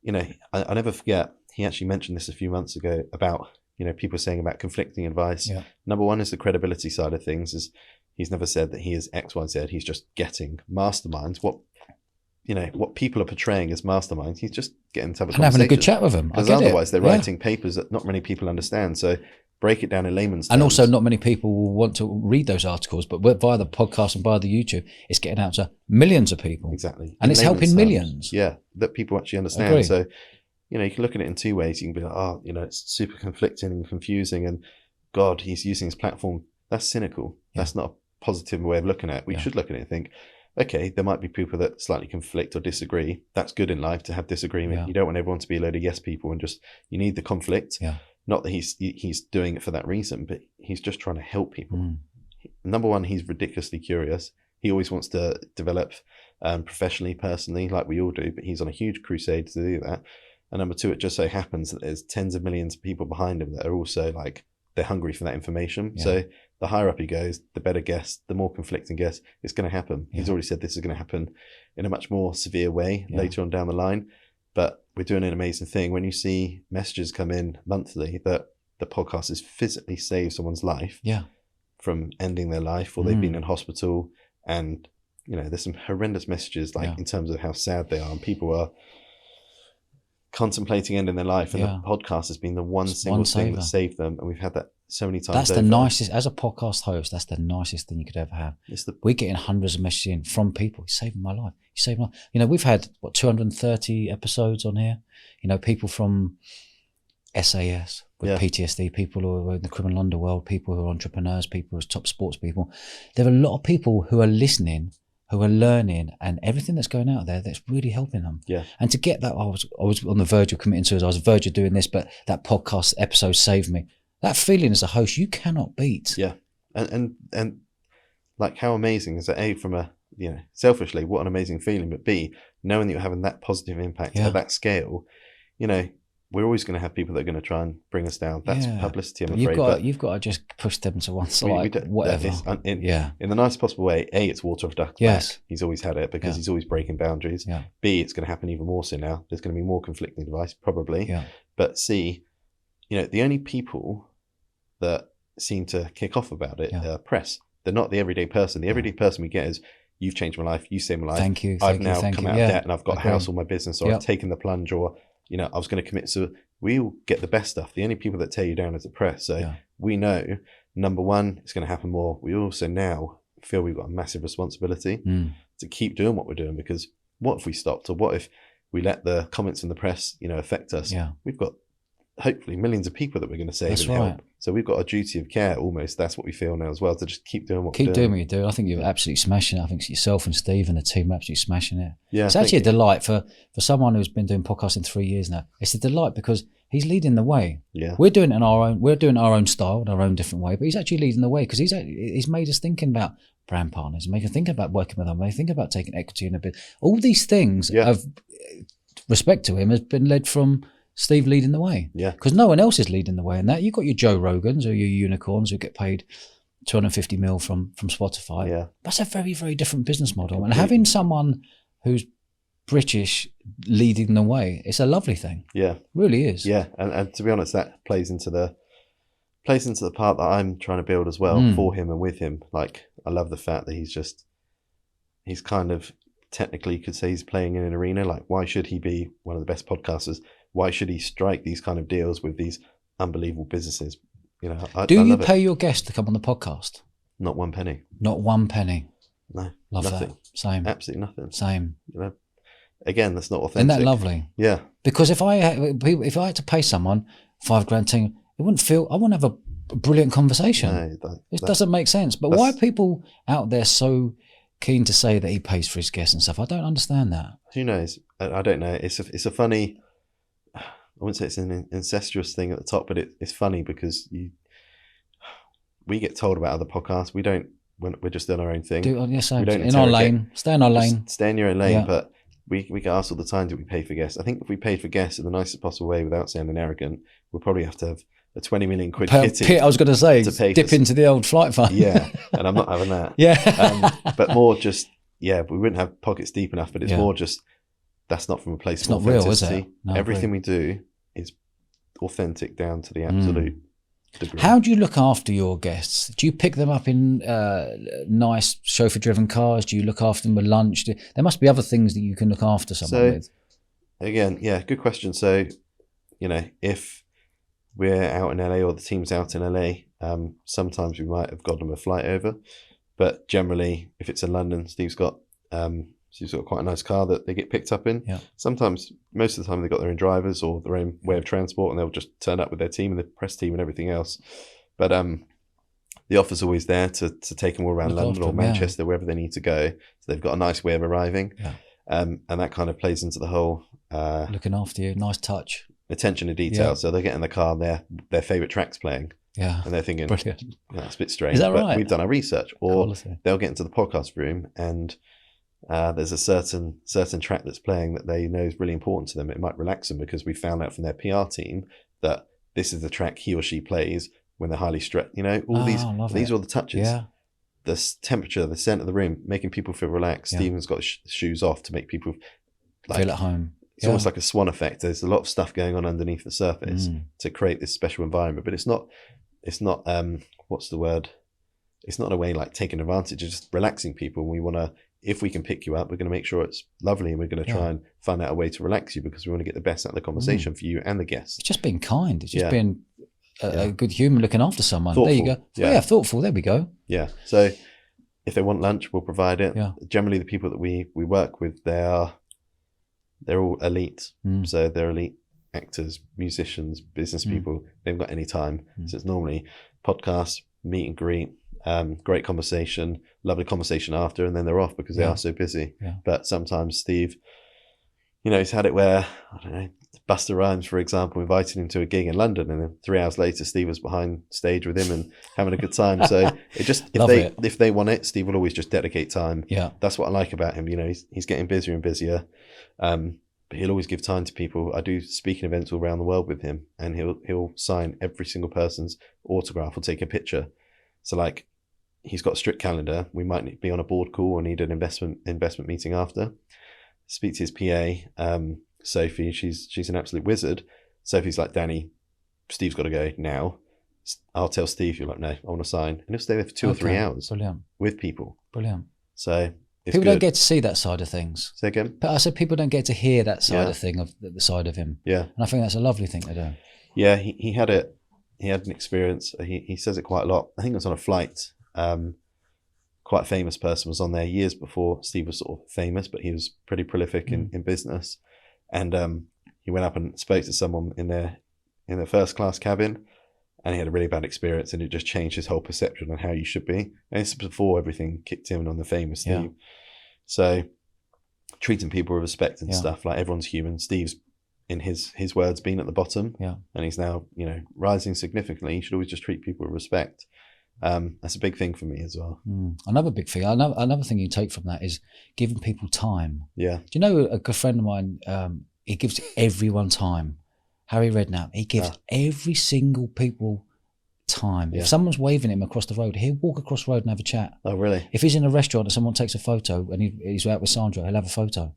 you know, I never forget, he actually mentioned this a few months ago about, you know, people saying about conflicting advice. Number one is the credibility side of things. Is he's never said that he is X, Y, Z. He's just getting masterminds. What people are portraying as masterminds, he's just getting to have a conversation. Having a good chat with them. Because otherwise they're writing papers that not many people understand. So break it down in layman's terms. And also not many people will want to read those articles, but via the podcast and via the YouTube, it's getting out to millions of people. Exactly. And it's helping millions. Yeah, that people actually understand. So, you know, you can look at it in two ways. You can be like, oh, you know, it's super conflicting and confusing, and God, he's using his platform. That's cynical. That's not a positive way of looking at it. We should look at it and think, okay, there might be people that slightly conflict or disagree. That's good in life to have disagreement. You don't want everyone to be a load of yes people, and just, you need the conflict. Not that he's doing it for that reason, but he's just trying to help people. Number one, he's ridiculously curious. He always wants to develop professionally, personally, like we all do, but he's on a huge crusade to do that. And number two, it just so happens that there's tens of millions of people behind him that are also like, they're hungry for that information. So the higher up he goes, the better guess, the more conflicting guess, it's going to happen. He's already said this is going to happen in a much more severe way later on down the line. But we're doing an amazing thing. When you see messages come in monthly that the podcast has physically saved someone's life from ending their life, or they've been in hospital, and, you know, there's some horrendous messages like in terms of how sad they are, and people are contemplating ending their life, and the podcast has been the one single thing that saved them, and we've had that so many times. That's the nicest, as a podcast host, that's the nicest thing you could ever have. We're getting hundreds of messages in from people. He's saving my life. He's saving my life. You know, we've had 230 episodes on here. You know, people from SAS with PTSD, people who are in the criminal underworld, people who are entrepreneurs, people who are top sports people. There are a lot of people who are listening, who are learning, and everything that's going out there that's really helping them. And to get that, I was on the verge of committing suicide. I was on the verge of doing this, but that podcast episode saved me. That feeling as a host, you cannot beat. And like, how amazing is that? A, from a, you know, selfishly, what an amazing feeling, but B, knowing that you're having that positive impact at that scale, you know, we're always going to have people that are going to try and bring us down. That's publicity, I'm afraid. You've got to just push them to one side, whatever. In the nicest possible way. A, it's water off duck's back. He's always had it, because he's always breaking boundaries. B, it's going to happen even more so now. There's going to be more conflicting advice, probably. But C, you know, the only people that seem to kick off about it are press. They're not the everyday person. The everyday person we get is, you've changed my life, you saved my life. Thank you. I've now come out of debt, and I've got a house or my business, or I've taken the plunge, or, you know, I was going to commit. So we all get the best stuff. The only people that tear you down is the press. So we know, number one, it's going to happen more. We also now feel we've got a massive responsibility to keep doing what we're doing, because what if we stopped, or what if we let the comments in the press, you know, affect us? We've got hopefully millions of people that we're going to save and help. So we've got a duty of care almost. That's what we feel now as well, to just keep doing what we're doing. Keep doing what you do. I think you're absolutely smashing it. I think yourself and Steve and the team are absolutely smashing it. Yeah, it's actually a delight for someone who's been doing podcasting 3 years now. It's a delight because he's leading the way. Yeah, we're doing it in our own style, in our own different way, but he's actually leading the way because he's made us thinking about brand partners, made us think about working with them, made us think about taking equity in a bit. All these things of respect to him has been led from Steve leading the way. Yeah. Because no one else is leading the way in that. You've got your Joe Rogans or your unicorns who get paid 250 mil from Spotify. Yeah. That's a very, very different business model. And having someone who's British leading the way, it's a lovely thing. Yeah. It really is. Yeah. And to be honest, that plays into the part that I'm trying to build as well for him and with him. Like, I love the fact that he's kind of, technically you could say he's playing in an arena. Like, why should he be one of the best podcasters? Why should he strike these kind of deals with these unbelievable businesses? You know, do you pay your guests to come on the podcast? Not one penny. Not one penny. No, love nothing. That. Same. Absolutely nothing. Same. You know, again, that's not authentic. Isn't that lovely? Yeah. Because if I had to pay someone $5,000, I wouldn't have a brilliant conversation. No, it doesn't make sense. But why are people out there so keen to say that he pays for his guests and stuff? I don't understand that. Who knows? I don't know. It's a funny, I wouldn't say it's an incestuous thing at the top, but it's funny because we get told about other podcasts. We don't, we're just doing our own thing. In our lane. Stay in our lane. Stay in your own lane. Yeah. But we get asked all the time, do we pay for guests? I think if we paid for guests in the nicest possible way without sounding arrogant, we'll probably have to have a 20 million quid kitty. I was going to say, dip into the old flight fund. Yeah, and I'm not having that. Yeah. But more just, we wouldn't have pockets deep enough, but it's more just, that's not from a place of authenticity. Real, is it? No, everything we do is authentic down to the absolute degree. How do you look after your guests? Do you pick them up in nice chauffeur-driven cars? Do you look after them with lunch? There must be other things that you can look after someone with. Again, good question. So, if we're out in LA or the team's out in LA, sometimes we might have got them a flight over. But generally, if it's in London, Steve's got quite a nice car that they get picked up in. Yeah. Sometimes, most of the time, they've got their own drivers or their own way of transport, and they'll just turn up with their team and the press team and everything else. But the offer's always there to take them all around London or Manchester, wherever they need to go. So they've got a nice way of arriving. Yeah. And that kind of plays into the whole... looking after you, nice touch. Attention to detail. Yeah. So they get in the car and their favourite track's playing. Yeah. And they're thinking, brilliant. That's a bit strange. Is that but right? We've done our research. Or Quality. They'll get into the podcast room and there's a certain track that's playing that they know is really important to them. It might relax them because we found out from their PR team that this is the track he or she plays when they're highly stressed. These are all the touches. Yeah. The temperature, the scent of the room, making people feel relaxed. Yeah. Steven's got shoes off to make people feel at home. It's almost like a swan effect. There's a lot of stuff going on underneath the surface to create this special environment, but it's not what's the word? It's not in a way like taking advantage, it's just relaxing people. We want to, if we can pick you up, we're going to make sure it's lovely and we're going to try and find out a way to relax you because we want to get the best out of the conversation for you and the guests. It's just being kind. It's just being a good human looking after someone. Thoughtful. There you go. Yeah, thoughtful. There we go. Yeah. So if they want lunch, we'll provide it. Yeah. Generally, the people that we work with, they're all elite. So they're elite actors, musicians, business people. They haven't got any time. So it's normally podcasts, meet and greet, great conversation, lovely conversation after, and then they're off because they are so busy. Yeah. But sometimes Steve, he's had it where, I don't know, Busta Rhymes, for example, invited him to a gig in London, and then 3 hours later, Steve was behind stage with him and having a good time. So it just, if they want it, Steve will always just dedicate time. Yeah. That's what I like about him. He's getting busier and busier. But he'll always give time to people. I do speaking events all around the world with him, and he'll sign every single person's autograph or take a picture. So he's got a strict calendar. We might be on a board call or need an investment meeting after. Speak to his PA, Sophie. She's an absolute wizard. Sophie's like, Danny, Steve's got to go now. I'll tell Steve. You're like, no, I want to sign, and he'll stay there for 2 or 3 hours. Brilliant. With people. Brilliant. So. People don't get to see that side of things. Say again? But I said people don't get to hear that side of thing, of the side of him. Yeah. And I think that's a lovely thing to do. Yeah, he had it. He had an experience. He says it quite a lot. I think it was on a flight. Quite a famous person was on there years before Steve was sort of famous, but he was pretty prolific in business. And he went up and spoke to someone in in the first class cabin, and he had a really bad experience, and it just changed his whole perception on how you should be. And this is before everything kicked in on the fame of Steve. So treating people with respect and stuff, like everyone's human. Steve's, in his words, been at the bottom, and he's now, you know, rising significantly. You should always just treat people with respect. That's a big thing for me as well. Another big thing, another thing you take from that is giving people time. Yeah. Do you know a good friend of mine, he gives everyone time. Harry Redknapp, he gives every single people time. If someone's waving him across the road, he'll walk across the road and have a chat. Oh, really? If he's in a restaurant and someone takes a photo and he's out with Sandra, he'll have a photo.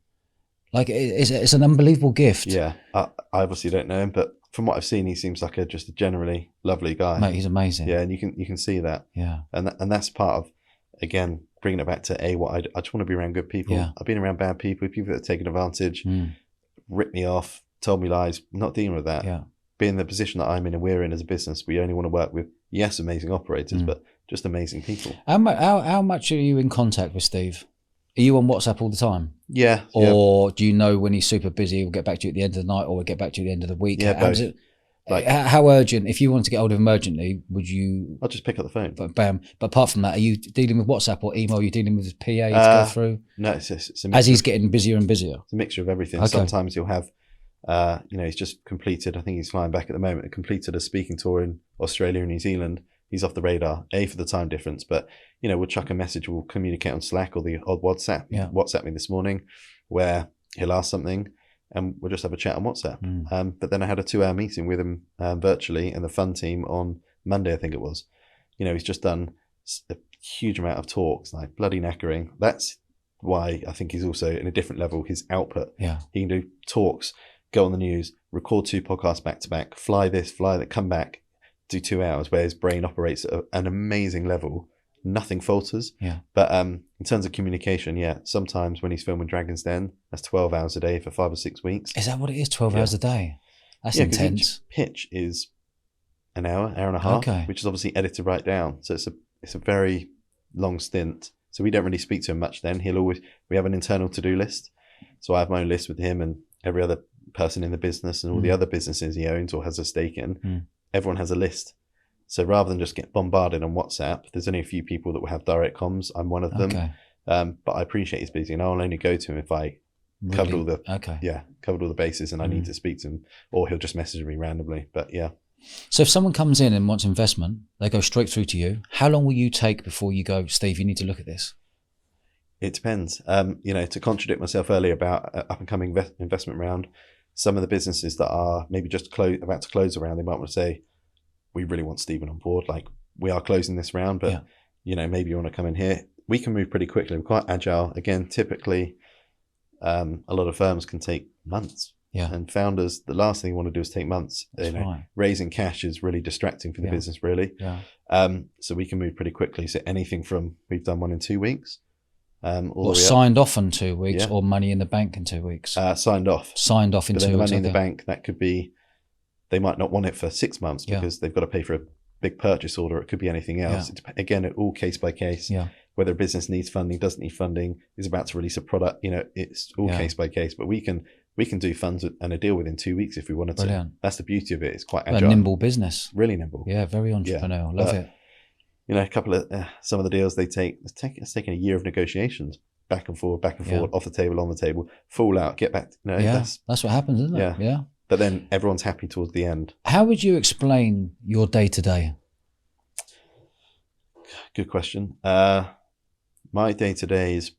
Like, it's an unbelievable gift. Yeah. I obviously don't know him, but from what I've seen, he seems like just a generally lovely guy. Mate, he's amazing. Yeah, and you can see that. Yeah. And that's part of, again, bringing it back to what I just want to be around good people. Yeah. I've been around bad people that have taken advantage, ripped me off, told me lies. Not dealing with that. Yeah. Being in the position that I'm in and we're in as a business, we only want to work with, yes, amazing operators, but just amazing people. How much are you in contact with Steve? Are you on WhatsApp all the time? Yeah. Or do you know when he's super busy, he'll get back to you at the end of the night, or he'll get back to you at the end of the week? Yeah, both. How urgent, if you want to get hold of him urgently, would you? I'll just pick up the phone. But apart from that, are you dealing with WhatsApp or email? Are you dealing with his PA to go through? No, it's a mixture. As he's getting busier and busier. It's a mixture of everything. Okay. Sometimes you'll have, he's just completed, I think he's flying back at the moment, completed a speaking tour in Australia and New Zealand. He's off the radar, for the time difference, but, you know, we'll chuck a message, we'll communicate on Slack or the odd WhatsApp. He WhatsApp me this morning where he'll ask something and we'll just have a chat on WhatsApp. But then I had a 2-hour meeting with him virtually and the fund team on Monday, I think it was. You know, he's just done a huge amount of talks, like bloody knackering. That's why I think he's also in a different level, his output. Yeah. He can do talks, go on the news, record 2 podcasts back to back, fly this, fly that, come back, do 2 hours, where his brain operates at an amazing level. Nothing falters. Yeah. But in terms of communication, sometimes when he's filming Dragon's Den, that's 12 hours a day for 5 or 6 weeks. Is that what it is? 12 hours a day? That's intense. Pitch is an hour and a half, which is obviously edited right down. So it's a very long stint. So we don't really speak to him much then. We have an internal to-do list. So I have my own list with him and every other person in the business and all the other businesses he owns or has a stake in. Everyone has a list. So rather than just get bombarded on WhatsApp, there's only a few people that will have direct comms. I'm one of them. Okay. But I appreciate he's busy and I'll only go to him if I covered all the bases and I need to speak to him, or he'll just message me randomly. But yeah. So if someone comes in and wants investment, they go straight through to you. How long will you take before you go, Steve, you need to look at this? It depends. To contradict myself earlier about up and coming investment round, some of the businesses that are maybe just about to close a round, they might want to say, we really want Steven on board. Like, we are closing this round, but maybe you want to come in here. We can move pretty quickly. We're quite agile. Again, typically, a lot of firms can take months. Yeah. And founders, the last thing you want to do is take months. Right. Raising cash is really distracting for the business, really. Yeah. So we can move pretty quickly. So anything from, we've done one in 2 weeks. Or signed off in 2 weeks, or money in the bank in 2 weeks? Signed off. Signed off in 2 weeks. Money in the bank, that could be, they might not want it for 6 months because they've got to pay for a big purchase order. It could be anything else. Again, all case by case. Yeah. Whether a business needs funding, doesn't need funding, is about to release a product. It's all case by case. But we can do funds and a deal within 2 weeks if we wanted to. Brilliant. That's the beauty of it. It's quite agile. A nimble business. Really nimble. Yeah, very entrepreneurial. Love it. A couple of some of the deals it's taken a year of negotiations. Back and forward, off the table, on the table, fall out, get back. That's what happens, isn't it? Yeah. But then everyone's happy towards the end. How would you explain your day to day? Good question. My day to day is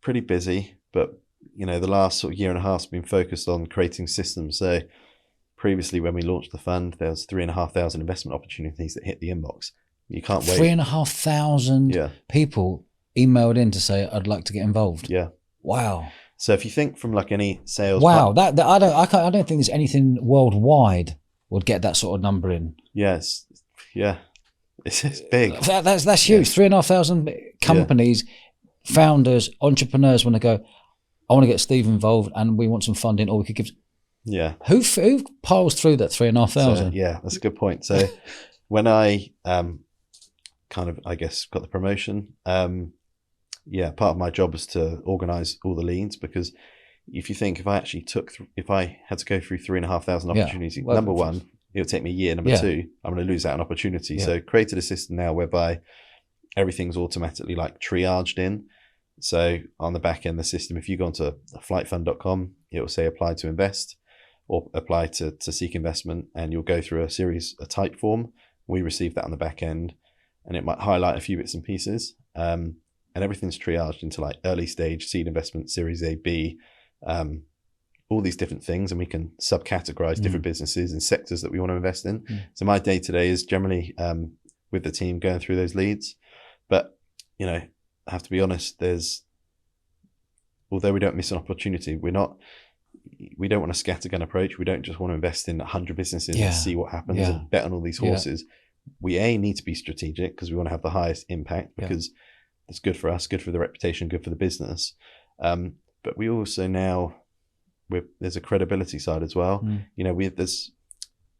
pretty busy, but the last sort of year and a half has been focused on creating systems. So previously, when we launched the fund, there was 3,500 investment opportunities that hit the inbox. You can't wait. 3,500 people emailed in to say, I'd like to get involved. Yeah. Wow. So if you think from like any sales, I don't think there's anything worldwide would get that sort of number in. Yes. Yeah. It's big. That's huge. 3,500 companies, founders, entrepreneurs want to go, I want to get Steve involved and we want some funding, or we could give. Yeah. Who piles through that 3,500? So, that's a good point. So when I kind of, I guess, got the promotion, part of my job was to organize all the leads, because if you think if I had to go through 3,500 opportunities, number one, it'll take me a year. Number two, I'm going to lose out on opportunity. So created a system now whereby everything's automatically like triaged in. So on the back end, the system, if you go onto flightfund.com, it will say apply to invest or apply to seek investment, and you'll go through a type form. We receive that on the back end, and it might highlight a few bits and pieces. And everything's triaged into like early stage, seed investment, Series A, B, all these different things, and we can subcategorize different businesses and sectors that we want to invest in. So my day to day is generally with the team going through those leads. But, you know, I have to be honest, although we don't miss an opportunity, we don't want a scattergun approach. We don't just want to invest in 100 businesses and see what happens and bet on all these horses. We need to be strategic because we want to have the highest impact, because it's good for us, good for the reputation, good for the business. But we also now, there's a credibility side as well. You know, we have this,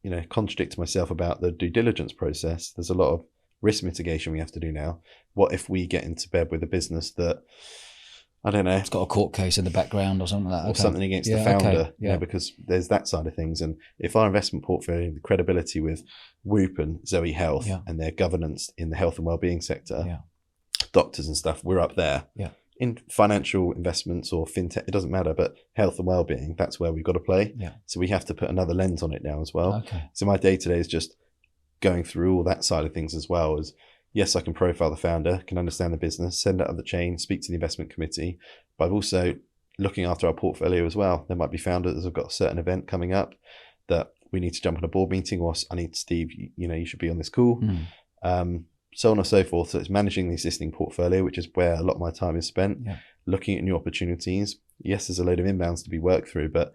you know, contradict myself about the due diligence process. There's a lot of risk mitigation we have to do now. What if we get into bed with a business that, I don't know, it's got a court case in the background or something like that, or something against the founder, you know, because there's that side of things. And if our investment portfolio, the credibility with Whoop and Zoe Health and their governance in the health and wellbeing sector, doctors and stuff, we're up there. In financial investments or fintech, it doesn't matter, but health and wellbeing, that's where we've got to play. So we have to put another lens on it now as well. So my day to day is just going through all that side of things as well. As yes, I can profile the founder, can understand the business, send it up the chain, speak to the investment committee, but I'm also looking after our portfolio as well. There might be founders that have got a certain event coming up that we need to jump on a board meeting, or I need Steve, you know, you should be on this call. So on and so forth. So it's managing the existing portfolio, which is where a lot of my time is spent, looking at new opportunities. Yes, there's a load of inbounds to be worked through, but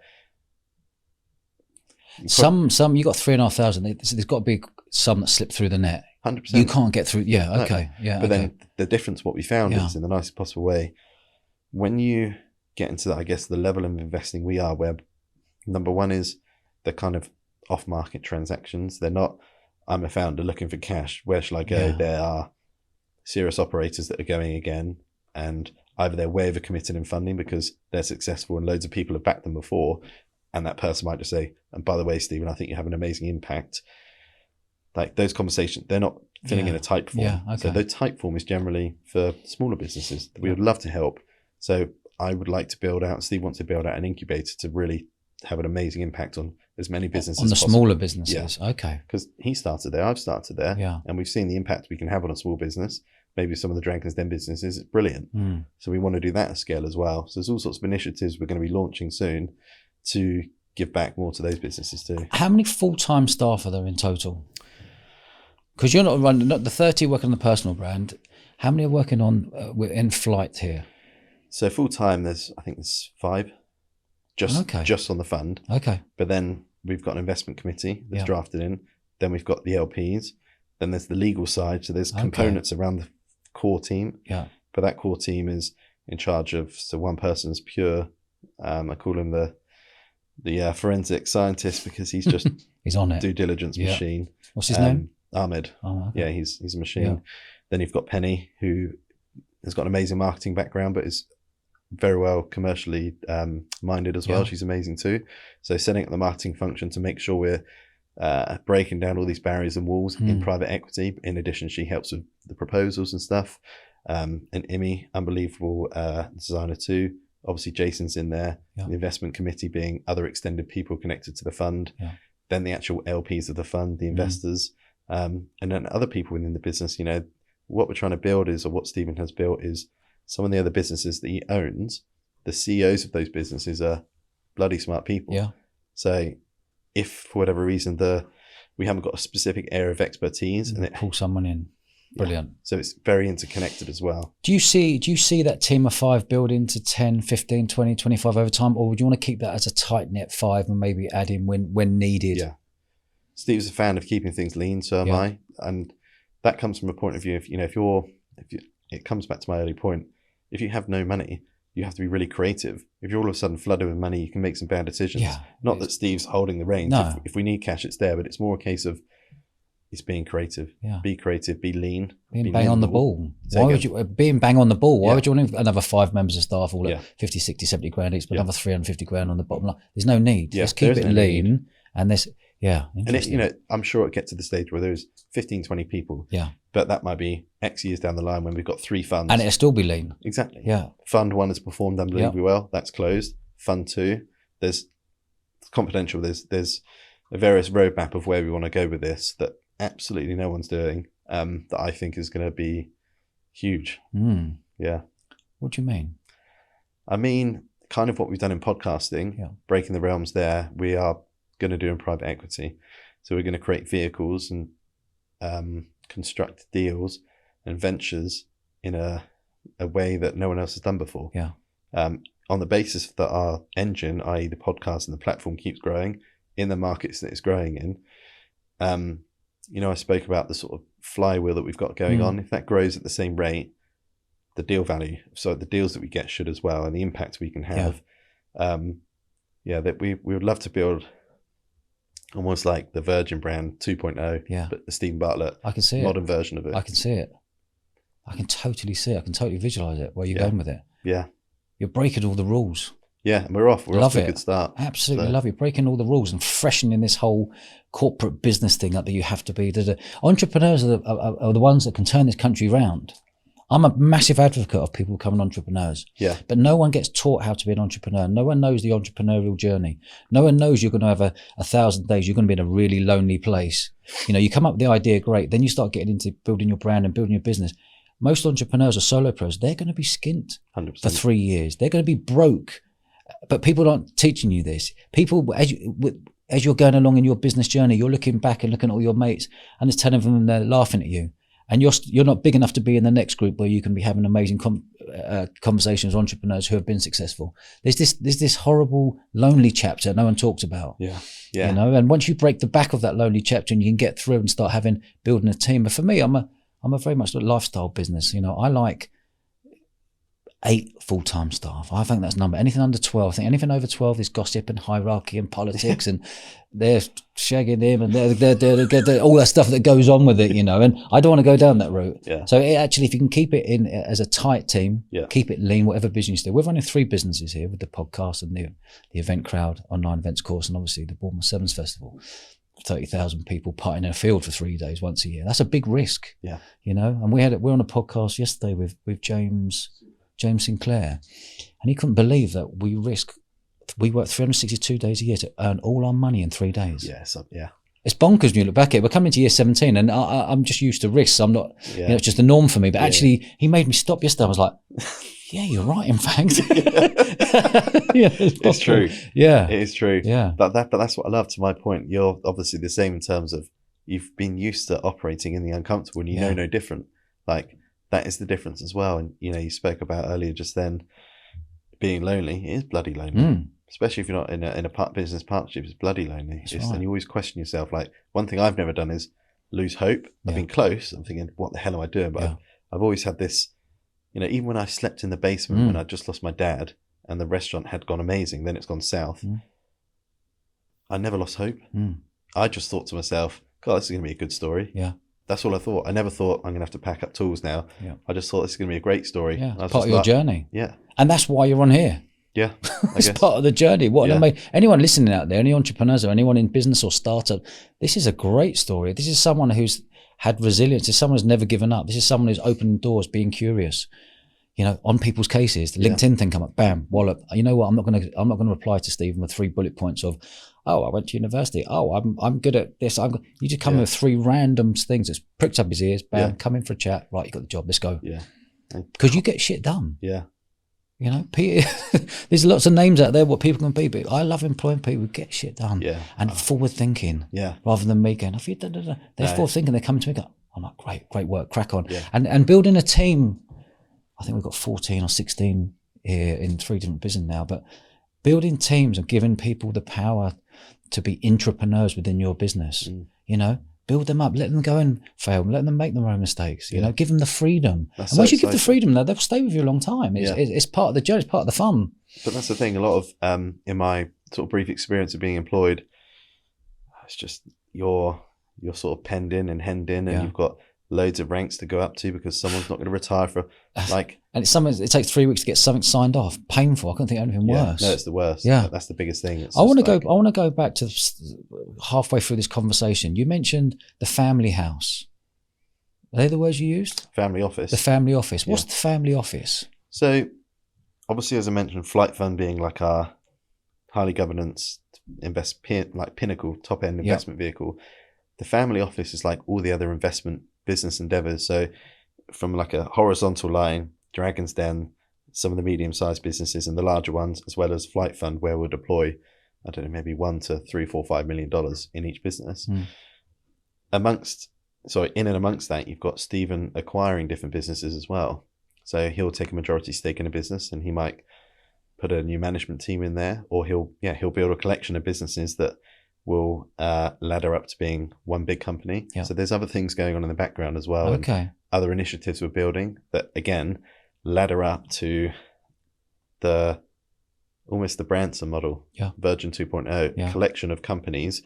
some you got 3,500. There's got to be some that slip through the net. 100%. You can't get through. But then the difference, what we found is, in the nicest possible way, when you get into that, I guess the level of investing we are, where number one is the kind of off-market transactions. They're not, I'm a founder looking for cash, where shall I go? There are serious operators that are going again, and either they're way over-committed in funding because they're successful and loads of people have backed them before, and that person might just say, and by the way, Stephen, I think you have an amazing impact. Like those conversations, they're not filling in a type form. So the type form is generally for smaller businesses that we would love to help. So I would like to build out, Steve wants to build out an incubator to really have an amazing impact on as many businesses on the possible. Smaller businesses. Because he started there, I've started there, and we've seen the impact we can have on a small business. Maybe some of the Dragon's Den businesses, it's brilliant. So we want to do that at scale as well. So there's all sorts of initiatives we're going to be launching soon to give back more to those businesses too. How many full-time staff are there in total? Because you're not running, not the 30 working on the personal brand. How many are working on in flight here? So full-time, I think there's 5. Just on the fund. But then we've got an investment committee that's drafted in. Then we've got the LPs. Then there's the legal side. So there's components around the core team. But that core team is in charge of, so one person's pure, I call him the forensic scientist, because he's just he's on it. Due diligence machine. What's his name? Ahmed. Yeah, he's a machine. Then you've got Penny, who has got an amazing marketing background, but is very well commercially minded as well. She's amazing too. So setting up the marketing function to make sure we're breaking down all these barriers and walls in private equity. In addition, she helps with the proposals and stuff. And Imi, unbelievable designer too. Obviously, Jason's in there. The investment committee being other extended people connected to the fund. Then the actual LPs of the fund, the investors, and then other people within the business. You know, what we're trying to build is, or what Stephen has built is, some of the other businesses that he owns, the CEOs of those businesses are bloody smart people. So if for whatever reason we haven't got a specific area of expertise, and pull someone in. Brilliant. So it's very interconnected as well. Do you see that team of 5 build into 10, 15, 20, 25 over time, or would you want to keep that as a tight knit 5 and maybe add in when needed? Steve's a fan of keeping things lean, so am I, and that comes from a point of view of, it comes back to my early point. If you have no money, you have to be really creative. If you're all of a sudden flooded with money, you can make some bad decisions. Not that Steve's holding the reins. If we need cash, it's there, but it's more a case of, is being creative. Yeah. Be creative, be lean. Being bang on the ball. Why would you, being bang on the ball, why would you want another 5 members of staff all at 50, 60, 70 grand each, but another 350 grand on the bottom line? There's no need. Just keep it lean. And this, and it, I'm sure it'll get to the stage where there's 15, 20 people. Yeah. But that might be X years down the line when we've got 3 funds. And it'll still be lean. Exactly. Yeah. Fund 1 has performed unbelievably well. That's closed. Fund 2, there's confidential. There's a various roadmap of where we want to go with this that absolutely no one's doing. That I think is going to be huge. Yeah. What do you mean? I mean, kind of what we've done in podcasting, breaking the realms there, we are going to do in private equity. So we're going to create vehicles and construct deals and ventures in a way that no one else has done before. Yeah. On the basis that our engine, i.e. the podcast and the platform, keeps growing in the markets that it's growing in. I spoke about the sort of flywheel that we've got going on. If that grows at the same rate, the deal value, so the deals that we get should as well, and the impact we can have. That we would love to build almost like the Virgin brand 2.0, but the Steven Bartlett I can see modern version of it. I can see it. I can totally see it. I can totally visualize it, where you're going with it. Yeah. You're breaking all the rules. Yeah, and we're off. We're off to a good start. Absolutely love it. Breaking all the rules and freshening this whole corporate business thing up that you have to be. The entrepreneurs are the ones that can turn this country round. I'm a massive advocate of people becoming entrepreneurs. Yeah. But no one gets taught how to be an entrepreneur. No one knows the entrepreneurial journey. No one knows you're going to have 1,000 days. You're going to be in a really lonely place. You come up with the idea, great. Then you start getting into building your brand and building your business. Most entrepreneurs are solo pros. They're going to be skint 100%. for 3 years. They're going to be broke. But people aren't teaching you this. People, as you're going along in your business journey, you're looking back and looking at all your mates and it's telling them they're laughing at you. And you're not big enough to be in the next group where you can be having amazing conversations with entrepreneurs who have been successful. There's this horrible lonely chapter no one talks about. Yeah. And once you break the back of that lonely chapter and you can get through and start building a team. But for me, I'm a very much a lifestyle business. I like 8 full-time staff. I think that's number. Anything under 12, I think anything over 12 is gossip and hierarchy and politics and they're shagging him and they're all that stuff that goes on with it, And I don't want to go down that route. Yeah. So if you can keep it in as a tight team, keep it lean, whatever business you do. We're running 3 businesses here with the podcast and the Event Crowd online events course and obviously the Bournemouth Sevens Festival. 30,000 people partying in a field for 3 days once a year. That's a big risk. Yeah. And we're on a podcast yesterday with James Sinclair, and he couldn't believe that we work 362 days a year to earn all our money in 3 days. Yeah. It's bonkers when you look back at it. We're coming to year 17 and I'm just used to risks. I'm not, it's just the norm for me. But actually, he made me stop yesterday. I was like, yeah, you're right, in fact. It's true. Yeah. It is true. Yeah. But that's what I love. To my point, you're obviously the same in terms of you've been used to operating in the uncomfortable and you know no different. Like, that is the difference as well. And, you spoke about earlier just then being lonely. It is bloody lonely. Especially if you're not in a business partnership, it's bloody lonely. And you always question yourself. Like, one thing I've never done is lose hope. I've been close. I'm thinking, what the hell am I doing? But I've always had this, even when I slept in the basement when I just lost my dad and the restaurant had gone amazing, then it's gone south. I never lost hope. I just thought to myself, God, this is going to be a good story. Yeah. That's all I thought. I never thought I'm going to have to pack up tools now. Yeah. I just thought this is going to be a great story. Yeah, it's part of your journey. Yeah. And that's why you're on here. Yeah. It's part of the journey. Anyone listening out there, any entrepreneurs or anyone in business or startup, this is a great story. This is someone who's had resilience. This is someone who's never given up. This is someone who's opened doors, being curious. On people's cases, the LinkedIn thing come up, bam, wallop. You know what? I'm not going to reply to Stephen with 3 bullet points of, oh, I went to university. Oh, I'm good at this. You just come with 3 random things that's pricked up his ears. Bam, come in for a chat. Right, you got the job. Let's go. Yeah. Because you get shit done. Yeah. There's lots of names out there what people can be, but I love employing people who get shit done. Yeah. And forward thinking. Yeah. Rather than me going, have you done? They're forward thinking. They come to me, go, I'm like, great work, crack on. Yeah. And building a team. I think we've got 14 or 16 here in 3 different businesses now, but building teams and giving people the power to be entrepreneurs within your business, build them up, let them go and fail, let them make their own mistakes, give them the freedom. And once you give the freedom, they'll stay with you a long time. It's part of the journey, it's part of the fun. But that's the thing, a lot of, in my sort of brief experience of being employed, it's just you're you're sort of penned in and hemmed in, and you've got loads of ranks to go up to because someone's not going to retire for like. And it's something. It takes 3 weeks to get something signed off. Painful. I couldn't think of anything worse. No, it's the worst. Yeah, that's the biggest thing. It's I want to go back to halfway through this conversation. You mentioned the family house. Are they the words you used? Family office. The family office. What's the family office? So, obviously, as I mentioned, Flight Fund being like our highly governance pinnacle top end investment vehicle. The family office is like all the other investment business endeavors. So from like a horizontal line, Dragon's Den, some of the medium-sized businesses and the larger ones, as well as Flight Fund, where we'll deploy, I don't know, maybe $1 to $3, $4, $5 million in each business. Mm. In and amongst that, you've got Steven acquiring different businesses as well. So he'll take a majority stake in a business, and he might put a new management team in there, or he'll build a collection of businesses that will ladder up to being one big company. Yeah. So there's other things going on in the background as well. Okay. And other initiatives we're building that, again, ladder up to almost the Branson model, Virgin 2.0, collection of companies.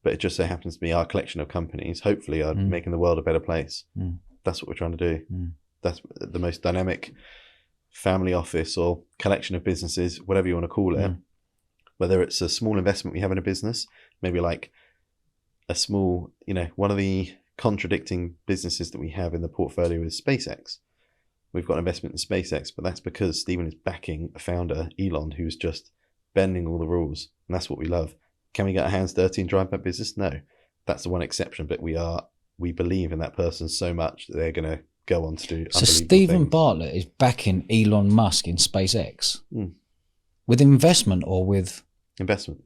But it just so happens to be our collection of companies, hopefully, are making the world a better place. Mm. That's what we're trying to do. Mm. That's the most dynamic family office or collection of businesses, whatever you want to call it. Whether it's a small investment we have in a business, maybe like a small, one of the contradicting businesses that we have in the portfolio is SpaceX. We've got an investment in SpaceX, but that's because Steven is backing a founder, Elon, who's just bending all the rules. And that's what we love. Can we get our hands dirty and drive that business? No. That's the one exception, but we believe in that person so much that they're going to go on to do unbelievable things. So Steven Bartlett is backing Elon Musk in SpaceX with investment or with investment.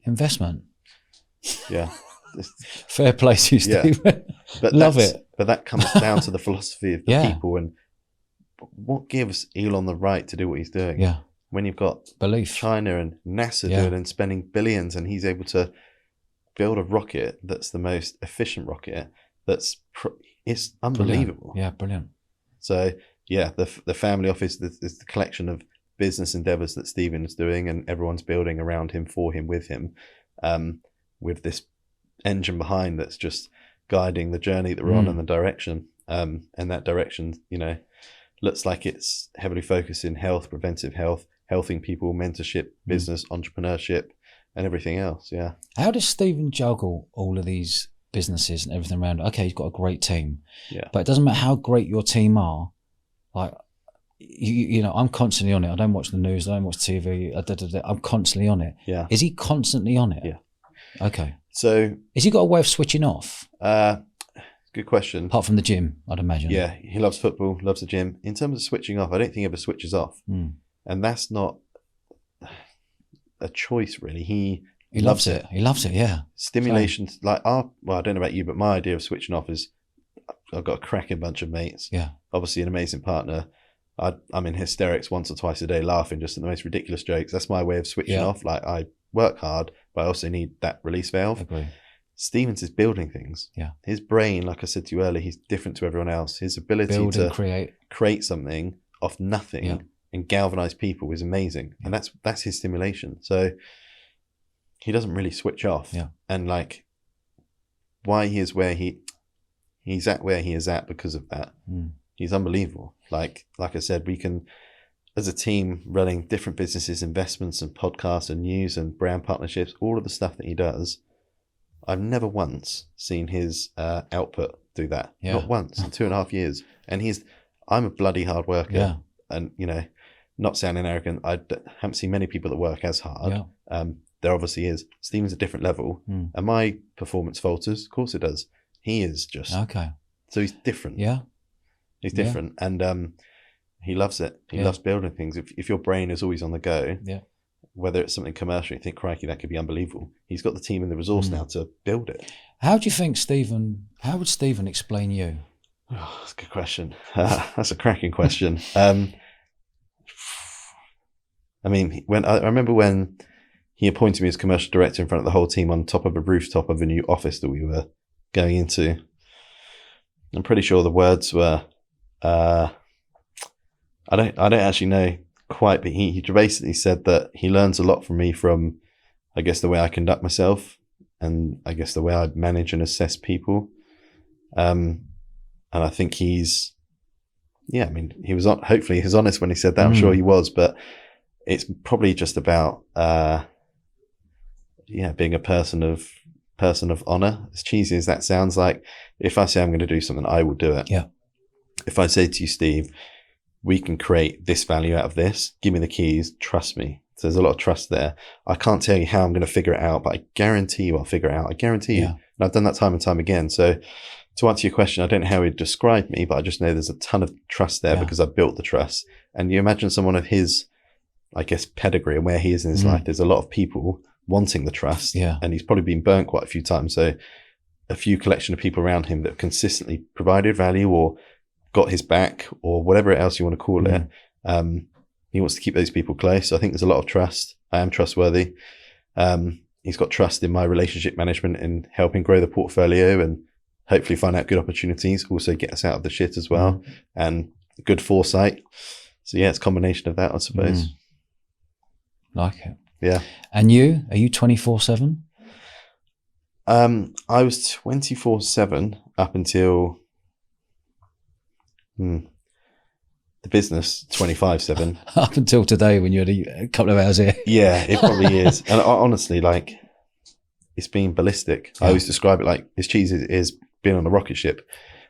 Yeah. Fair play to you, Steven. But love it. But that comes down to the philosophy of the people and what gives Elon the right to do what he's doing. Yeah. When you've got belief, China and NASA doing and spending billions, and he's able to build a rocket that's the most efficient rocket. It's unbelievable. Brilliant. Yeah, brilliant. So the family office is the collection of business endeavors that Steven is doing, and everyone's building around him, for him, with him, with this engine behind that's just guiding the journey that we're on and the direction. And that direction, looks like it's heavily focused in health, preventive health, helping people, mentorship, business, entrepreneurship, and everything else. Yeah. How does Steven juggle all of these businesses and everything around? Okay, he's got a great team. Yeah. But it doesn't matter how great your team are. Like, I'm constantly on it. I don't watch the news. I don't watch TV. I'm constantly on it. Yeah. Is he constantly on it? Yeah. Okay. So, has he got a way of switching off? Good question. Apart from the gym, I'd imagine. Yeah, he loves football, loves the gym. In terms of switching off, I don't think he ever switches off. And that's not a choice, really. He loves it. He loves it, yeah. Stimulation, I don't know about you, but my idea of switching off is I've got a cracking bunch of mates. Yeah. Obviously an amazing partner. I'm in hysterics once or twice a day laughing just at the most ridiculous jokes. That's my way of switching off. Like, I work hard, but I also need that release valve. I agree. Stevens is building things. Yeah. His brain, like I said to you earlier, he's different to everyone else. His ability to create something off nothing and galvanize people is amazing. And that's his stimulation. So he doesn't really switch off. Yeah. And why he is where he's at where he is at because of that. He's unbelievable. Like I said, we can, as a team, running different businesses, investments and podcasts and news and brand partnerships, all of the stuff that he does, I've never once seen his output do that. Yeah. Not once in 2.5 years. And I'm a bloody hard worker. Yeah. And, not sounding arrogant, I haven't seen many people that work as hard. Yeah. There obviously is. Steven's a different level. And my performance falters. Of course it does. He is just. Okay. So he's different. Yeah. He's different. And he loves it. He loves building things. If your brain is always on the go. Yeah. Whether it's something commercial, you think, crikey, that could be unbelievable. He's got the team and the resource now to build it. How would Steven explain you? Oh, that's a good question. That's a cracking question. I remember when he appointed me as commercial director in front of the whole team on top of a rooftop of a new office that we were going into. I'm pretty sure the words were, I don't actually know quite, but he basically said that he learns a lot from me from, I guess, the way I conduct myself and I guess the way I manage and assess people. And I think he was, hopefully he was honest when he said that. I'm sure he was, but it's probably just about, being a person of honor. As cheesy as that sounds, like if I say I'm going to do something, I will do it. Yeah. If I say to you, Steve, we can create this value out of this, give me the keys, trust me. So there's a lot of trust there. I can't tell you how I'm going to figure it out, but I guarantee you I'll figure it out. I guarantee you. And I've done that time and time again. So to answer your question, I don't know how he'd describe me, but I just know there's a ton of trust there because I built the trust. And you imagine someone of his, I guess, pedigree and where he is in his life, there's a lot of people wanting the trust. Yeah. And he's probably been burnt quite a few times. So a few collection of people around him that have consistently provided value or got his back or whatever else you want to call it. He wants to keep those people close. So I think there's a lot of trust. I am trustworthy. He's got trust in my relationship management and helping grow the portfolio and hopefully find out good opportunities, also get us out of the shit as well, and good foresight. So yeah, it's a combination of that, I suppose. Like it. Yeah. And you, are you 24/7? I was 24/7 up until the business 25/7. Up until today when you had a couple of hours here. Yeah, it probably is. And honestly, like, it's been ballistic. I always describe it like as cheesy as it is being on a rocket ship,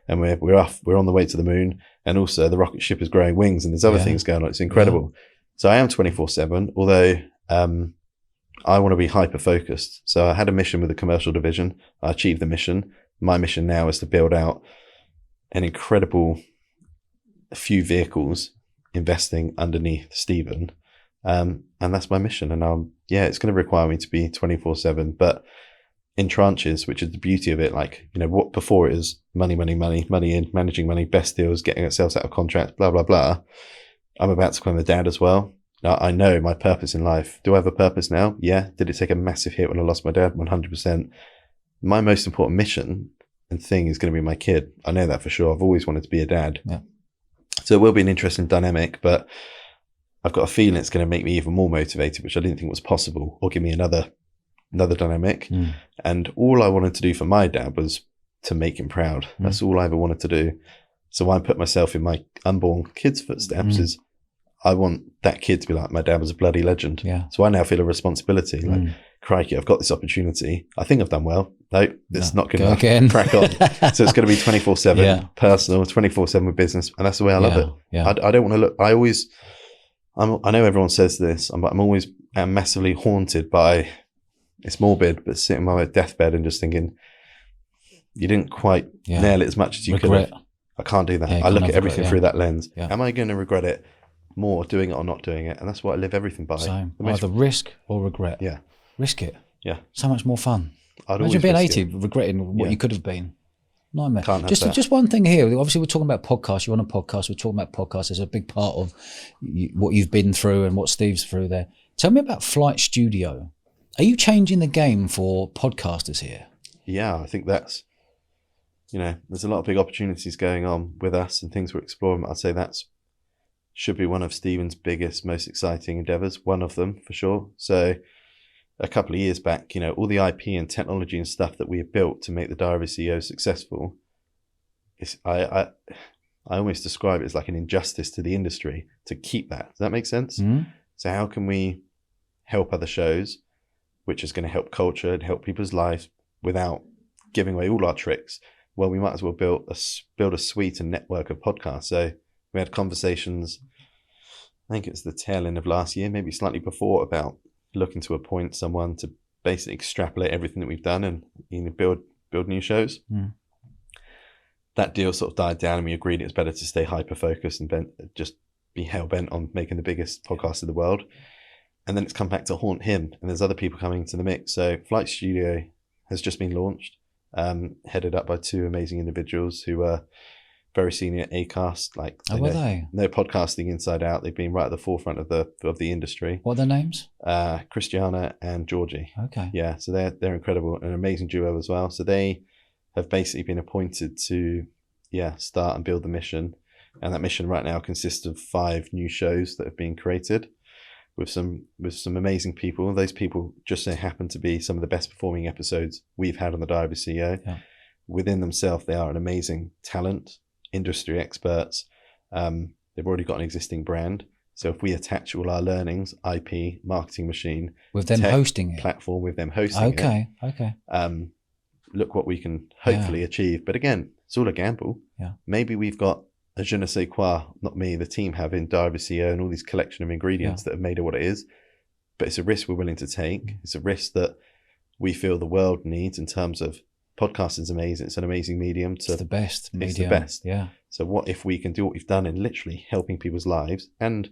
and we're on the way to the moon, and also the rocket ship is growing wings and there's other things going on. It's incredible. So I am 24/7, although I want to be hyper focused. So I had a mission with the commercial division. I achieved the mission. My mission now is to build out an incredible few vehicles investing underneath Steven. And that's my mission. And it's going to require me to be 24/7, but in tranches, which is the beauty of it. Like, what before it is money in, managing money, best deals, getting ourselves out of contracts, blah, blah, blah. I'm about to become a dad as well. Now, I know my purpose in life. Do I have a purpose now? Yeah. Did it take a massive hit when I lost my dad? 100%. My most important mission and thing is going to be my kid. I know that for sure. I've always wanted to be a dad. Yeah. So it will be an interesting dynamic, but I've got a feeling it's going to make me even more motivated, which I didn't think was possible, or give me another dynamic. And all I wanted to do for my dad was to make him proud. That's all I ever wanted to do. So why I put myself in my unborn kid's footsteps is I want that kid to be like, my dad was a bloody legend. Yeah. So I now feel a responsibility. Like, crikey, I've got this opportunity. I think I've done well. No, it's not good enough. Again. Crack on. So it's going to be 24/7 personal, 24/7 with business. And that's the way I love it. Yeah. I don't want to look, I know everyone says this, I'm always massively haunted by, it's morbid, but sitting on my deathbed and just thinking, you didn't quite nail it as much as you could have. I can't do that. I look at everything through that lens. Yeah. Am I going to regret it more doing it or not doing it? And that's what I live everything by. Same. Either risk or regret. Yeah. Risk it. Yeah. So much more fun. Imagine being 80, regretting what you could have been. Nightmare. Can't have that. Just one thing here. Obviously, we're talking about podcasts. You're on a podcast. We're talking about podcasts. It's a big part of what you've been through and what Steve's through there. Tell me about Flight Studio. Are you changing the game for podcasters here? Yeah, I think that's, there's a lot of big opportunities going on with us and things we're exploring. I'd say that's should be one of Steven's biggest, most exciting endeavors. One of them for sure. So a couple of years back, all the IP and technology and stuff that we have built to make the Diary of a CEO successful, I almost describe it as like an injustice to the industry to keep that. Does that make sense? So how can we help other shows, which is going to help culture and help people's lives without giving away all our tricks? Well, we might as well build a suite and network of podcasts. So we had conversations, I think it's the tail end of last year, maybe slightly before, about looking to appoint someone to basically extrapolate everything that we've done and build new shows. That deal sort of died down and we agreed it was better to stay hyper focused and just be hell bent on making the biggest podcast in the world. And then it's come back to haunt him, and there's other people coming into the mix. So Flight Studio has just been launched, headed up by two amazing individuals who are very senior at Acast. Like, know podcasting inside out. They've been right at the forefront of the industry. What are their names? Christiana and Georgie. Okay. Yeah, so they're incredible, an amazing duo as well. So they have basically been appointed to start and build the mission, and that mission right now consists of 5 new shows that have been created with some amazing people. Those people just so happen to be some of the best performing episodes we've had on the Diary of a CEO. Yeah. within themselves, they are an amazing talent, industry experts. They've already got an existing brand. So if we attach all our learnings, IP, marketing machine, with them hosting it, platform, with them hosting it. Okay. Look what we can hopefully achieve. But again, it's all a gamble. Yeah. Maybe we've got a je ne sais quoi, not me, the team have in Diary CEO and all these collection of ingredients that have made it what it is. But it's a risk we're willing to take. It's a risk that we feel the world needs in terms of podcasting is amazing. It's an amazing medium. It's the best medium. It's the best. Yeah. So what if we can do what we've done in literally helping people's lives and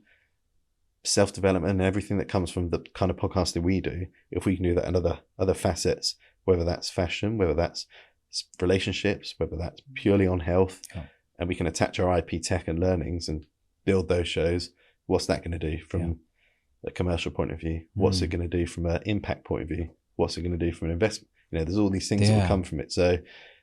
self-development and everything that comes from the kind of podcasting we do, if we can do that in other facets, whether that's fashion, whether that's relationships, whether that's purely on health, and we can attach our IP tech and learnings and build those shows, what's that going to do from a commercial point of view? What's it going to do from an impact point of view? What's it going to do from an investment? There's all these things that will come from it. So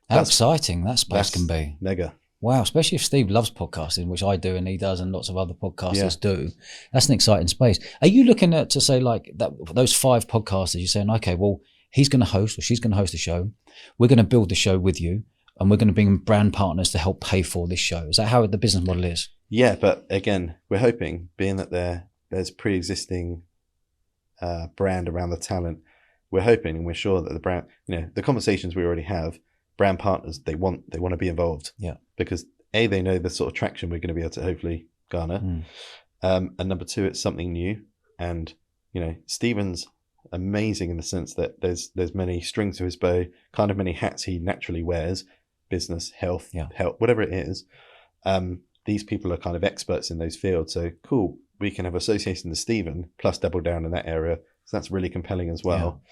how exciting that space can be. Mega. Wow, especially if Steve loves podcasting, which I do and he does and lots of other podcasters do. That's an exciting space. Are you looking at to say like that those 5 podcasters, you're saying, okay, well, he's going to host or she's going to host a show. We're going to build the show with you and we're going to bring brand partners to help pay for this show. Is that how the business model is? Yeah, but again, we're hoping, being that there's pre-existing brand around the talent, we're hoping and we're sure that the brand, the conversations we already have, brand partners, they want to be involved. Yeah. Because A, they know the sort of traction we're going to be able to hopefully garner. And number 2, it's something new. And, Steven's amazing in the sense that there's many strings to his bow, kind of many hats he naturally wears, business, health, whatever it is. These people are kind of experts in those fields. So cool, we can have association to Steven plus double down in that area. So that's really compelling as well.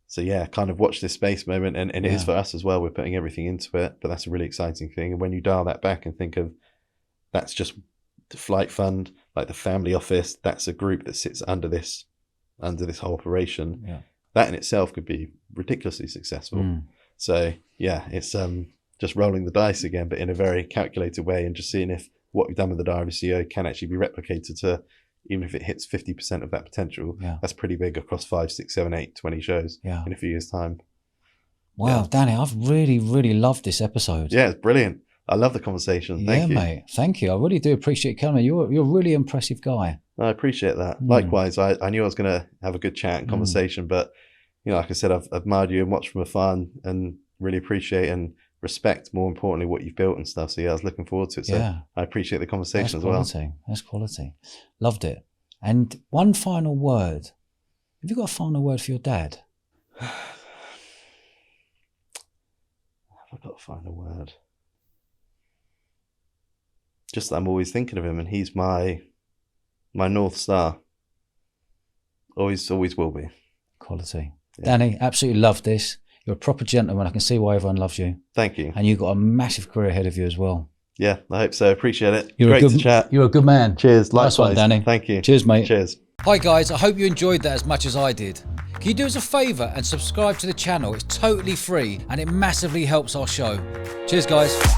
So kind of watch this space moment, and it is for us as well. We're putting everything into it, but that's a really exciting thing. And when you dial that back and think of that's just the flight fund, like the family office, that's a group that sits under this whole operation. Yeah. That in itself could be ridiculously successful. So it's just rolling the dice again, but in a very calculated way, and just seeing if what we've done with the Diary CEO can actually be replicated to, even if it hits 50% of that potential, that's pretty big across 5, 6, 7, 8, 20 shows in a few years' time. Wow, Danny, I've really, really loved this episode. Yeah, it's brilliant. I love the conversation. Thank you. Mate. Thank you. I really do appreciate you coming. You're a really impressive guy. I appreciate that. Likewise, I knew I was going to have a good chat and conversation, but like I said, I've admired you and watched from afar and really appreciate and respect, more importantly, what you've built and stuff. So I was looking forward to it. So I appreciate the conversation as well. That's quality. Loved it. And one final word. Have you got a final word for your dad? Have I got a final word? Just that I'm always thinking of him, and he's my North Star. Always will be. Quality. Danny, absolutely loved this. You're a proper gentleman. I can see why everyone loves you. Thank you. And you've got a massive career ahead of you as well. Yeah, I hope so. Appreciate it. Great to chat. You're a good man. Cheers. Likewise. Nice one, Danny. Thank you. Cheers, mate. Cheers. Hi, guys. I hope you enjoyed that as much as I did. Can you do us a favour and subscribe to the channel? It's totally free and it massively helps our show. Cheers, guys.